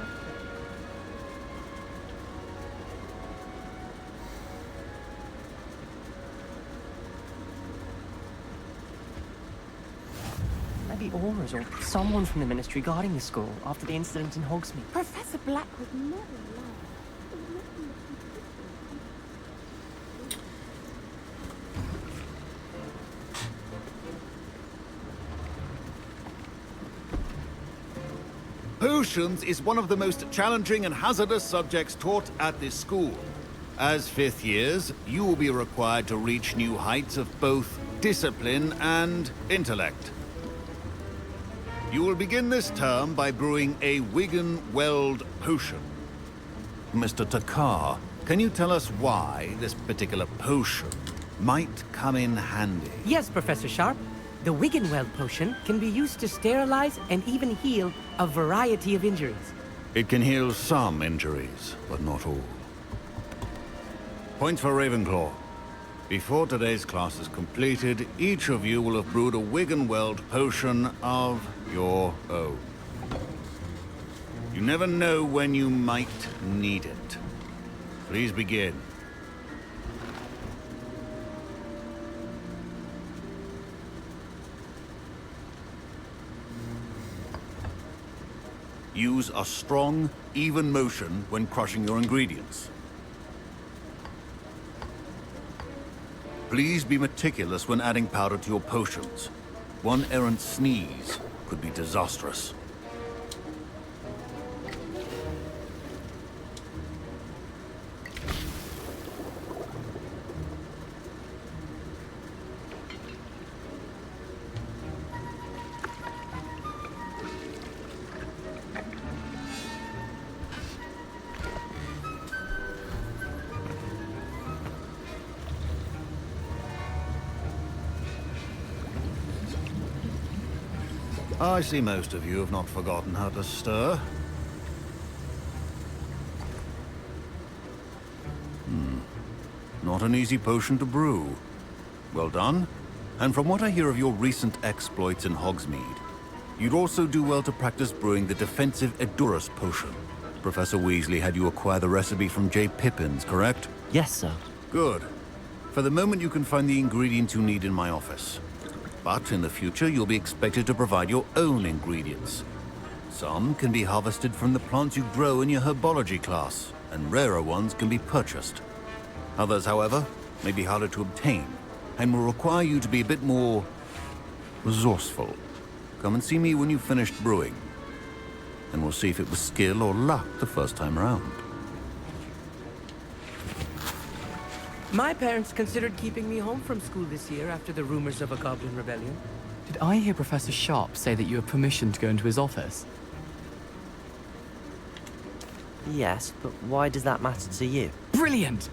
Speaker 16: Maybe Aura's or someone from the Ministry guarding the school after the incident in Hogsmeade.
Speaker 19: Professor Black would never lie.
Speaker 22: Potions is one of the most challenging and hazardous subjects taught at this school. As fifth years, you will be required to reach new heights of both discipline and intellect. You will begin this term by brewing a Wigan-Weld potion. Mr. Takar, can you tell us why this particular potion might come in handy?
Speaker 16: Yes, Professor Sharp. The Wiggenweld potion can be used to sterilize and even heal a variety of injuries.
Speaker 22: It can heal some injuries, but not all. Point for Ravenclaw. Before today's class is completed, each of you will have brewed a Wiggenweld potion of your own. You never know when you might need it. Please begin. Use a strong, even motion when crushing your ingredients. Please be meticulous when adding powder to your potions. One errant sneeze could be disastrous. I see most of you have not forgotten how to stir. Not an easy potion to brew. Well done. And from what I hear of your recent exploits in Hogsmeade, you'd also do well to practice brewing the defensive Edurus potion. Professor Weasley had you acquire the recipe from J. Pippins, correct?
Speaker 2: Yes, sir.
Speaker 22: Good. For the moment, you can find the ingredients you need in my office. But in the future, you'll be expected to provide your own ingredients. Some can be harvested from the plants you grow in your herbology class, and rarer ones can be purchased. Others, however, may be harder to obtain, and will require you to be a bit more resourceful. Come and see me when you've finished brewing, and we'll see if it was skill or luck the first time around.
Speaker 16: My parents considered keeping me home from school this year after the rumors of a goblin rebellion.
Speaker 23: Did I hear Professor Sharp say that you have permission to go into his office?
Speaker 2: Yes, but why does that matter to you?
Speaker 23: Brilliant!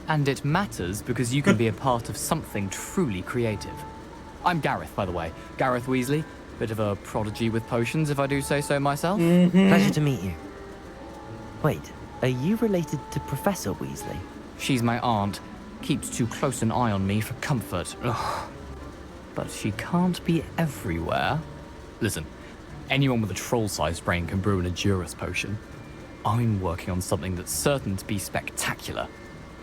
Speaker 23: And it matters because you can be a part of something truly creative. I'm Gareth, by the way. Gareth Weasley. Bit of a prodigy with potions, if I do say so myself.
Speaker 2: Pleasure to meet you. Wait, are you related to Professor Weasley?
Speaker 23: She's my aunt. Keeps too close an eye on me for comfort. Ugh. But she can't be everywhere. Listen, anyone with a troll-sized brain can brew an Edurus potion. I'm working on something that's certain to be spectacular.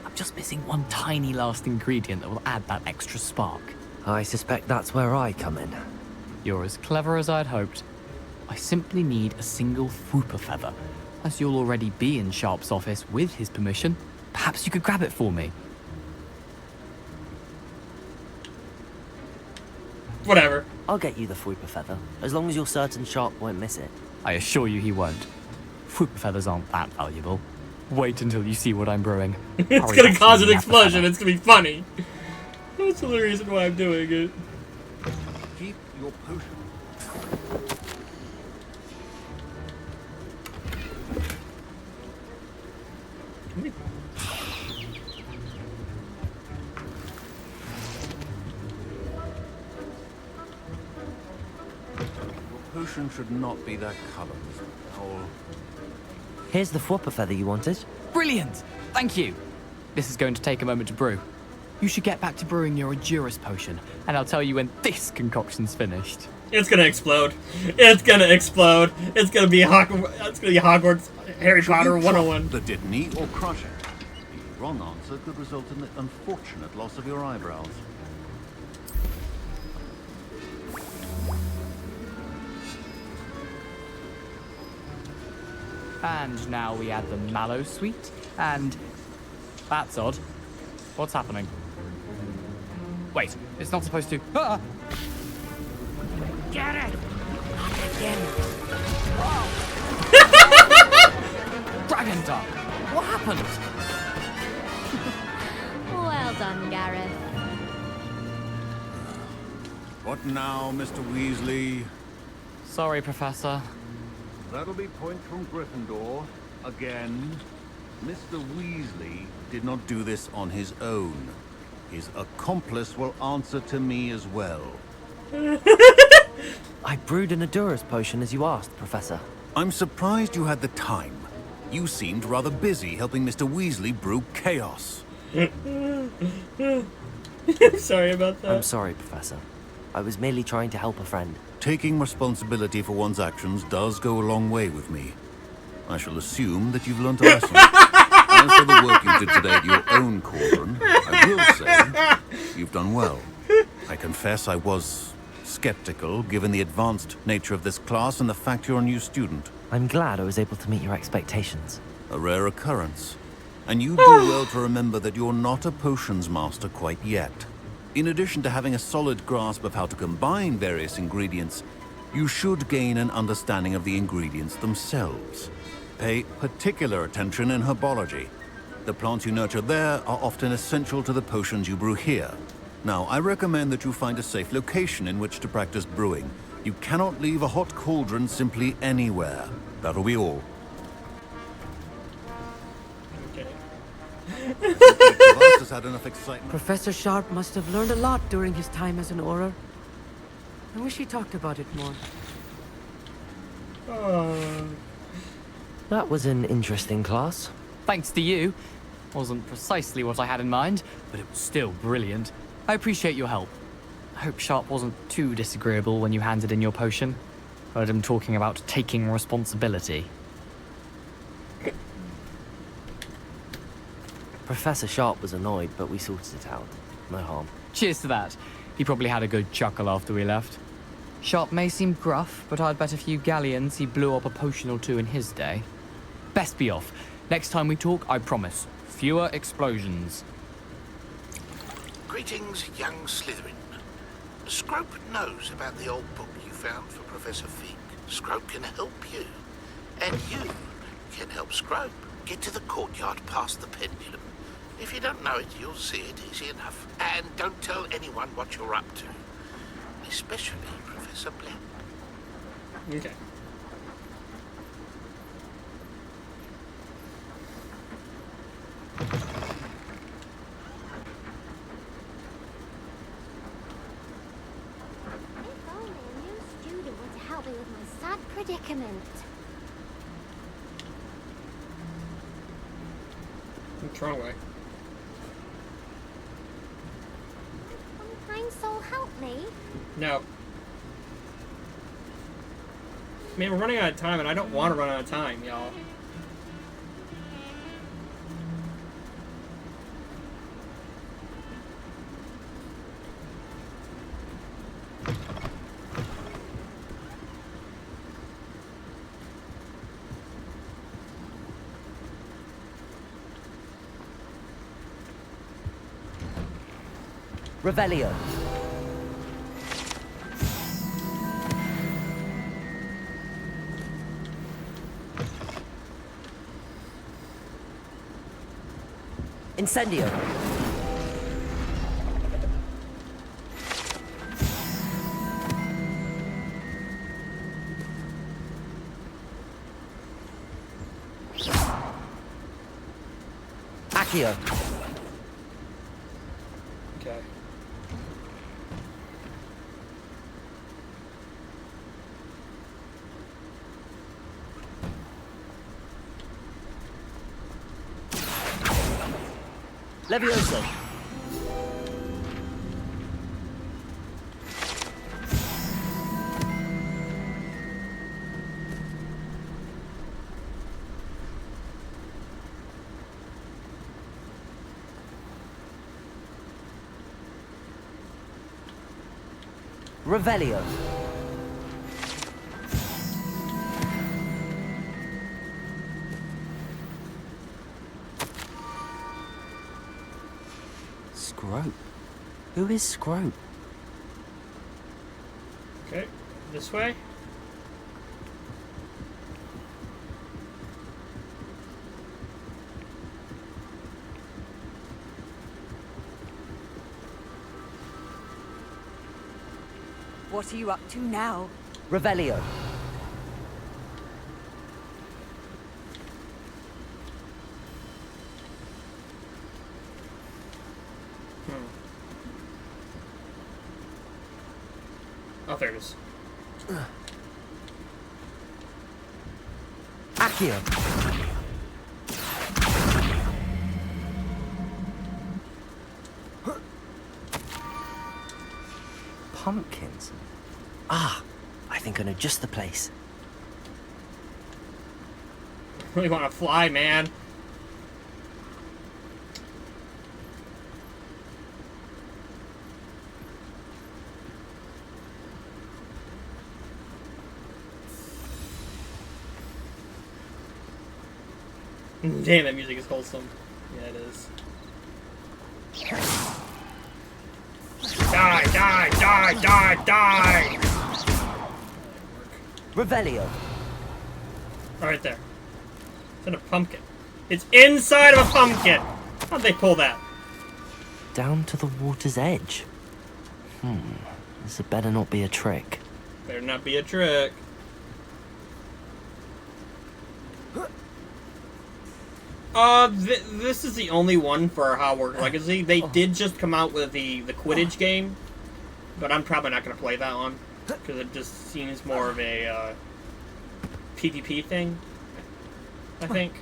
Speaker 23: I'm just missing one tiny last ingredient that will add that extra spark.
Speaker 2: I suspect that's where I come in.
Speaker 23: You're as clever as I'd hoped. I simply need a single Whooper feather. As you'll already be in Sharp's office with his permission, perhaps you could grab it for me.
Speaker 1: Whatever.
Speaker 2: I'll get you the Whooper feather, as long as you're certain Sharp won't miss it.
Speaker 23: I assure you he won't. Whooper feathers aren't that valuable. Wait until you see what I'm brewing.
Speaker 1: It's gonna cause an explosion. It's gonna be funny. That's the reason why I'm doing it.
Speaker 22: Keep your potion. Your potion should not be that colour, Mr. Powell.
Speaker 2: Here's the Whooper feather you wanted.
Speaker 23: Brilliant! Thank you! This is going to take a moment to brew. You should get back to brewing your Adurus potion, and I'll tell you when this concoction's finished.
Speaker 1: It's gonna explode. It's gonna explode. It's gonna be Hogwarts Harry Potter 101.
Speaker 22: The Dittany or crush it. The wrong answer could result in the unfortunate loss of your eyebrows.
Speaker 23: And now we add the mallow sweet, and... That's odd. What's happening? Wait, it's not supposed to... Ah!
Speaker 11: Get it! Again.
Speaker 23: Dragon Duck! What happened?
Speaker 9: Well done, Gareth.
Speaker 22: What now, Mr. Weasley?
Speaker 23: Sorry, Professor.
Speaker 22: That'll be point from Gryffindor. Again. Mr. Weasley did not do this on his own. His accomplice will answer to me as well.
Speaker 2: I brewed an Adurus potion as you asked, Professor.
Speaker 22: I'm surprised you had the time. You seemed rather busy helping Mr. Weasley brew chaos.
Speaker 1: Sorry about that.
Speaker 2: I'm sorry, Professor. I was merely trying to help a friend.
Speaker 22: Taking responsibility for one's actions does go a long way with me. I shall assume that you've learnt a lesson. As for the work you did today at your own cauldron, I will say you've done well. I confess I was skeptical, given the advanced nature of this class and the fact you're a new student.
Speaker 2: I'm glad I was able to meet your expectations.
Speaker 22: A rare occurrence. And you do well to remember that you're not a potions master quite yet. In addition to having a solid grasp of how to combine various ingredients, you should gain an understanding of the ingredients themselves. Pay particular attention in herbology. The plants you nurture there are often essential to the potions you brew here. Now, I recommend that you find a safe location in which to practice brewing. You cannot leave a hot cauldron simply anywhere. That'll be all. Has had enough excitement.
Speaker 16: Professor Sharp must have learned a lot during his time as an Auror. I wish he talked about it more.
Speaker 2: That was an interesting class.
Speaker 23: Thanks to you. Wasn't precisely what I had in mind, but it was still brilliant. I appreciate your help. I hope Sharp wasn't too disagreeable when you handed in your potion. Heard him talking about taking responsibility.
Speaker 2: Professor Sharp was annoyed, but we sorted it out. No harm.
Speaker 23: Cheers to that. He probably had a good chuckle after we left. Sharp may seem gruff, but I'd bet a few galleons he blew up a potion or two in his day. Best be off. Next time we talk, I promise. Fewer explosions.
Speaker 4: Greetings, young Slytherin. Scrope knows about the old book you found for Professor Fig. Scrope can help you. And you can help Scrope get to the courtyard past the pendulum. If you don't know it, you'll see it easy enough. And don't tell anyone what you're up to. Especially Professor Black.
Speaker 1: Okay.
Speaker 9: If only a new student were to help me with my sad predicament.
Speaker 1: What's wrong way?
Speaker 9: One kind soul help me.
Speaker 1: No. Man, we're running out of time, and I don't want to run out of time, y'all.
Speaker 2: Revelio. Incendio. Accio.
Speaker 1: Okay.
Speaker 2: Levioso. Revelio. Scrope? Who is Scrope?
Speaker 1: Okay, this way.
Speaker 7: What are you up to now?
Speaker 2: Revelio.
Speaker 1: Oh, there it is.
Speaker 2: Accio. Pumpkins. Ah, I think I know just the place.
Speaker 1: Really want to fly, man. Damn, that music is wholesome. Yeah, it is. Die, die, die, die, die!
Speaker 2: Revelio.
Speaker 1: Oh, right there. It's in a pumpkin. It's inside of a pumpkin! How'd they pull that?
Speaker 2: Down to the water's edge. This had better not be a trick.
Speaker 1: Better not be a trick. This is the only one for Hogwarts Legacy. They did just come out with the Quidditch game, but I'm probably not going to play that one because it just seems more of a PvP thing, I think.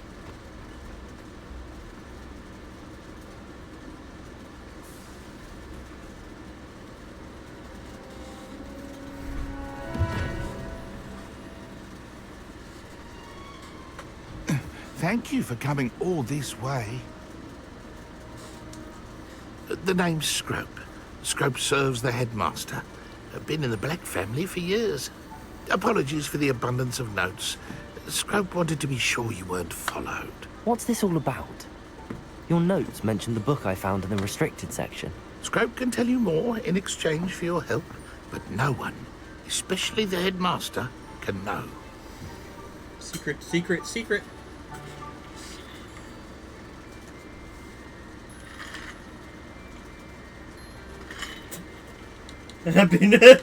Speaker 4: Thank you for coming all this way. The name's Scrope. Scrope serves the headmaster. I've been in the Black family for years. Apologies for the abundance of notes. Scrope wanted to be sure you weren't followed.
Speaker 2: What's this all about? Your notes mentioned the book I found in the restricted section.
Speaker 4: Scrope can tell you more in exchange for your help, but no one, especially the headmaster, can know.
Speaker 1: Secret, secret, secret.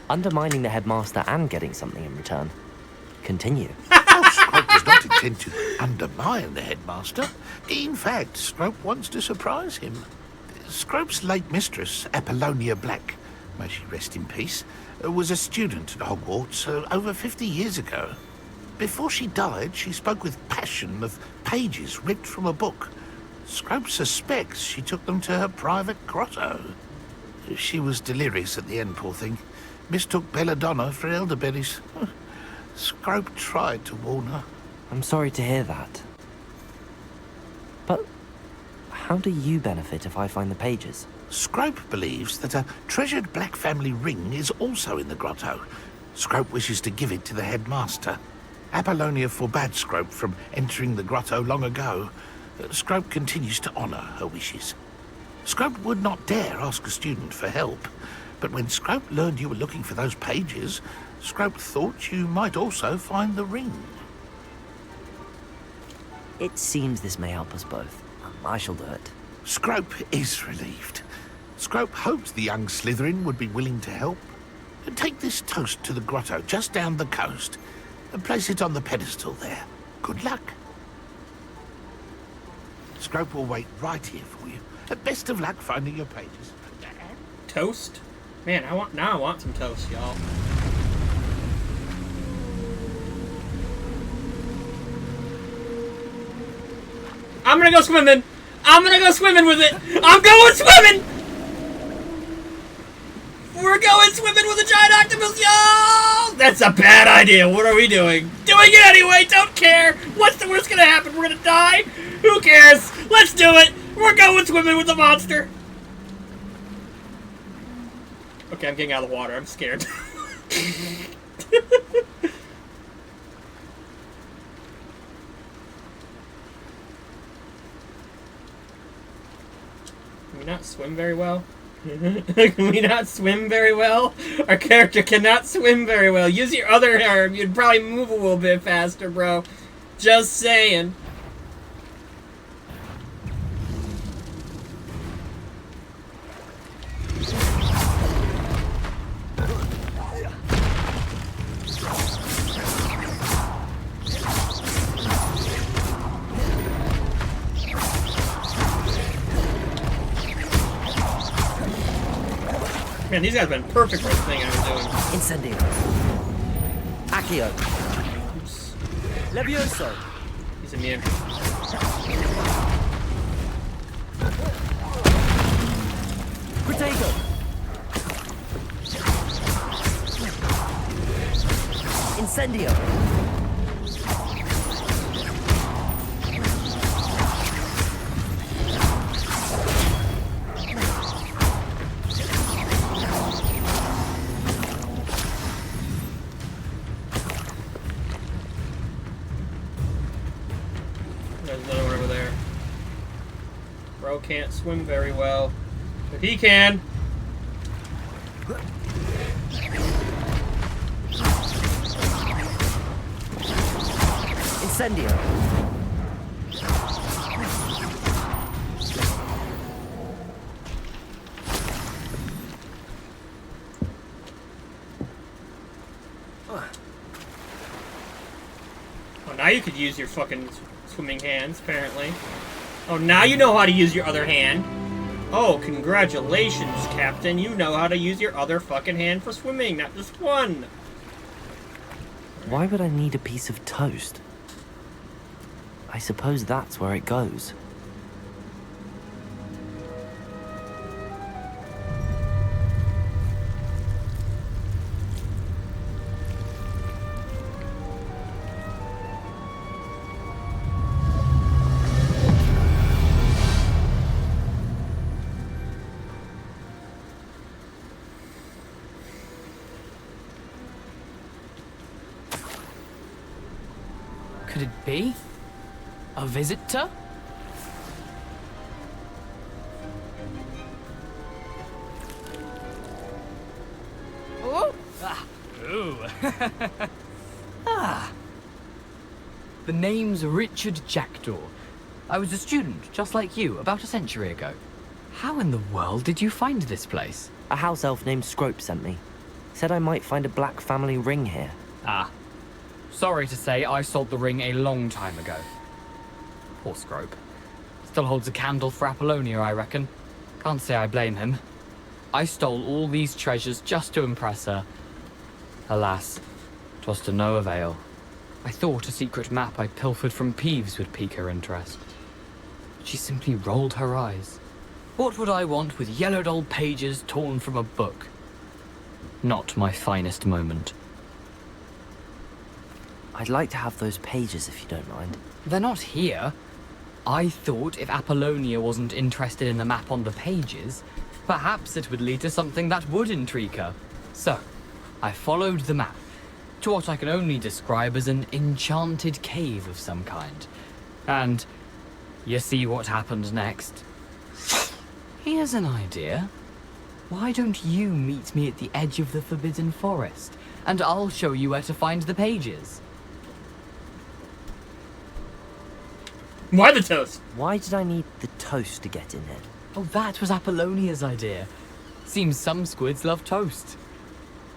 Speaker 2: Undermining the headmaster and getting something in return. Continue.
Speaker 4: Scrope does not intend to undermine the headmaster. In fact, Scrope wants to surprise him. Scrope's late mistress, Apollonia Black, may she rest in peace, was a student at Hogwarts over 50 years ago. Before she died, she spoke with passion of pages ripped from a book. Scrope suspects she took them to her private grotto. She was delirious at the end, poor thing. Mistook belladonna for elderberries. Scrope tried to warn her.
Speaker 2: I'm sorry to hear that. But how do you benefit if I find the pages?
Speaker 4: Scrope believes that a treasured Black family ring is also in the grotto. Scrope wishes to give it to the headmaster. Apollonia forbade Scrope from entering the grotto long ago. Scrope continues to honour her wishes. Scrope would not dare ask a student for help, but when Scrope learned you were looking for those pages, Scrope thought you might also find the ring.
Speaker 2: It seems this may help us both. I shall do it.
Speaker 4: Scrope is relieved. Scrope hoped the young Slytherin would be willing to help. Take this toast to the grotto just down the coast and place it on the pedestal there. Good luck. Scrope will wait right here for you. Best of luck finding your pages.
Speaker 1: Toast? Man, I want some toast, y'all. I'm gonna go swimming! I'm gonna go swimming with it! I'm going swimming! We're going swimming with a giant octopus, y'all! That's a bad idea. What are we doing? Doing it anyway! Don't care! What's the worst gonna happen? We're gonna die? Who cares? Let's do it! We're going swimming with the monster! Okay, I'm getting out of the water. I'm scared. Can we not swim very well? Can we not swim very well? Our character cannot swim very well. Use your other arm. You'd probably move a little bit faster, bro. Just saying. Man, these guys have been perfect for the thing I was doing.
Speaker 2: Incendio. Accio.
Speaker 1: Oops.
Speaker 2: Levioso.
Speaker 1: He's immune.
Speaker 2: Protego. Incendio.
Speaker 1: There's another one over there. Bro can't swim very well, but he can.
Speaker 2: Incendio.
Speaker 1: Oh, now you could use your fucking swimming hands, apparently. Oh, now you know how to use your other hand. Oh, congratulations, Captain. You know how to use your other fucking hand for swimming, not just one.
Speaker 2: Why would I need a piece of toast? I suppose that's where it goes.
Speaker 23: Could it be? A visitor? Oh! Ah. Ooh. Ah. The name's Richard Jackdaw. I was a student, just like you, about a century ago. How in the world did you find this place?
Speaker 2: A house elf named Scrope sent me. Said I might find a black family ring here.
Speaker 23: Ah. Sorry to say, I sold the ring a long time ago. Poor Scrope. Still holds a candle for Apollonia, I reckon. Can't say I blame him. I stole all these treasures just to impress her. Alas, 'twas to no avail. I thought a secret map I pilfered from Peeves would pique her interest. She simply rolled her eyes. What would I want with yellowed old pages torn from a book? Not my finest moment.
Speaker 2: I'd like to have those pages if you don't mind.
Speaker 23: They're not here. I thought if Apollonia wasn't interested in the map on the pages, perhaps it would lead to something that would intrigue her. So, I followed the map to what I can only describe as an enchanted cave of some kind. And you see what happened next. Here's an idea. Why don't you meet me at the edge of the Forbidden Forest, and I'll show you where to find the pages.
Speaker 1: Why the toast?
Speaker 2: Why did I need the toast to get in here?
Speaker 23: Oh, that was Apollonia's idea. Seems some squids love toast.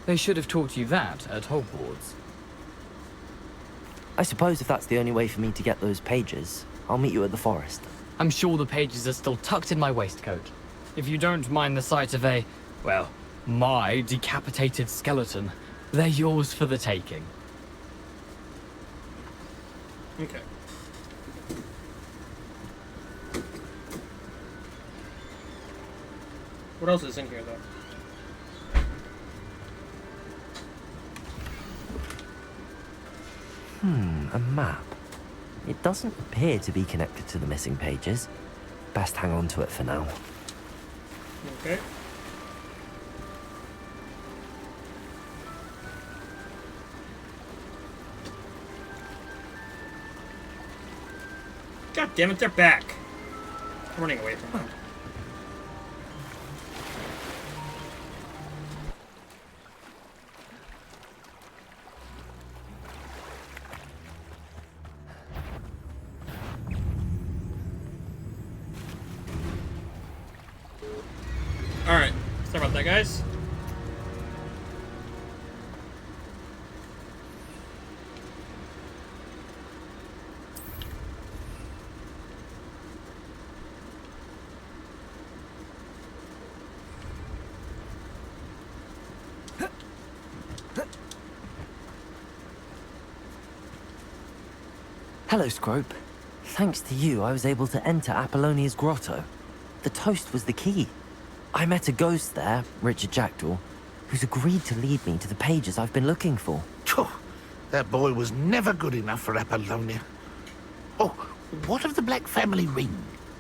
Speaker 23: They should have taught you that at Hogwarts.
Speaker 2: I suppose if that's the only way for me to get those pages, I'll meet you at the forest.
Speaker 23: I'm sure the pages are still tucked in my waistcoat. If you don't mind the sight of a, well, my decapitated skeleton, they're yours for the taking.
Speaker 1: Okay. What else is in here, though?
Speaker 2: A map. It doesn't appear to be connected to the missing pages. Best hang on to it for now.
Speaker 1: Okay. God damn it, they're back. I'm running away from them. Alright, sorry about that, guys.
Speaker 2: Hello, Scrope. Thanks to you, I was able to enter Apollonia's grotto. The toast was the key. I met a ghost there, Richard Jackdaw, who's agreed to lead me to the pages I've been looking for.
Speaker 4: That boy was never good enough for Apollonia. Oh, what of the Black family ring?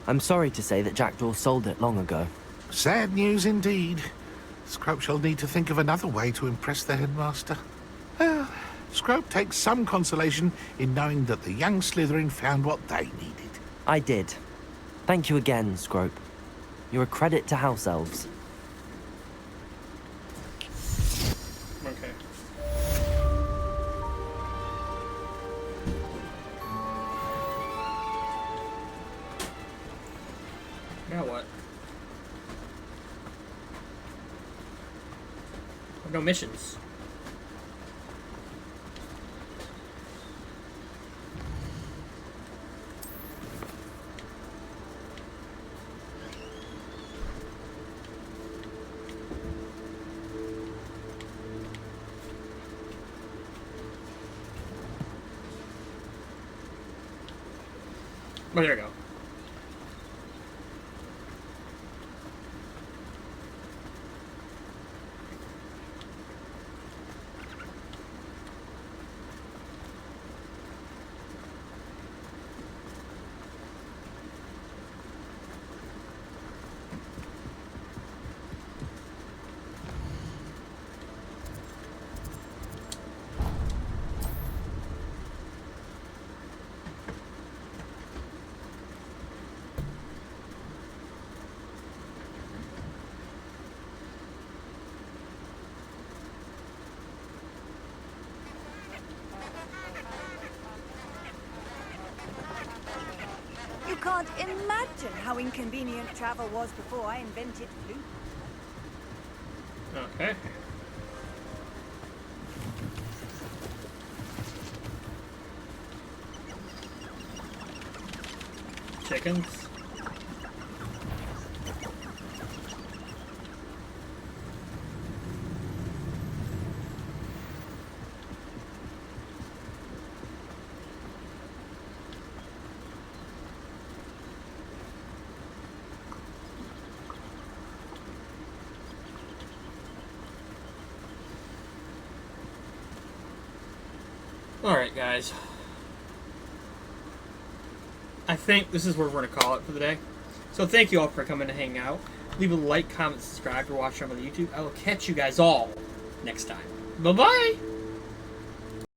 Speaker 2: I'm sorry to say that Jackdaw sold it long ago.
Speaker 4: Sad news indeed. Scrope shall need to think of another way to impress the headmaster. Well, Scrope takes some consolation in knowing that the young Slytherin found what they needed.
Speaker 2: I did. Thank you again, Scrope. You're a credit to house elves.
Speaker 1: Okay. Now what? I have no missions. Oh, there we go.
Speaker 7: You can't imagine how inconvenient travel was before I invented flute.
Speaker 1: Okay. Chickens. Alright, guys. I think this is where we're going to call it for the day. So thank you all for coming to hang out. Leave a like, comment, subscribe, or watch on the YouTube. I will catch you guys all next time. Bye-bye!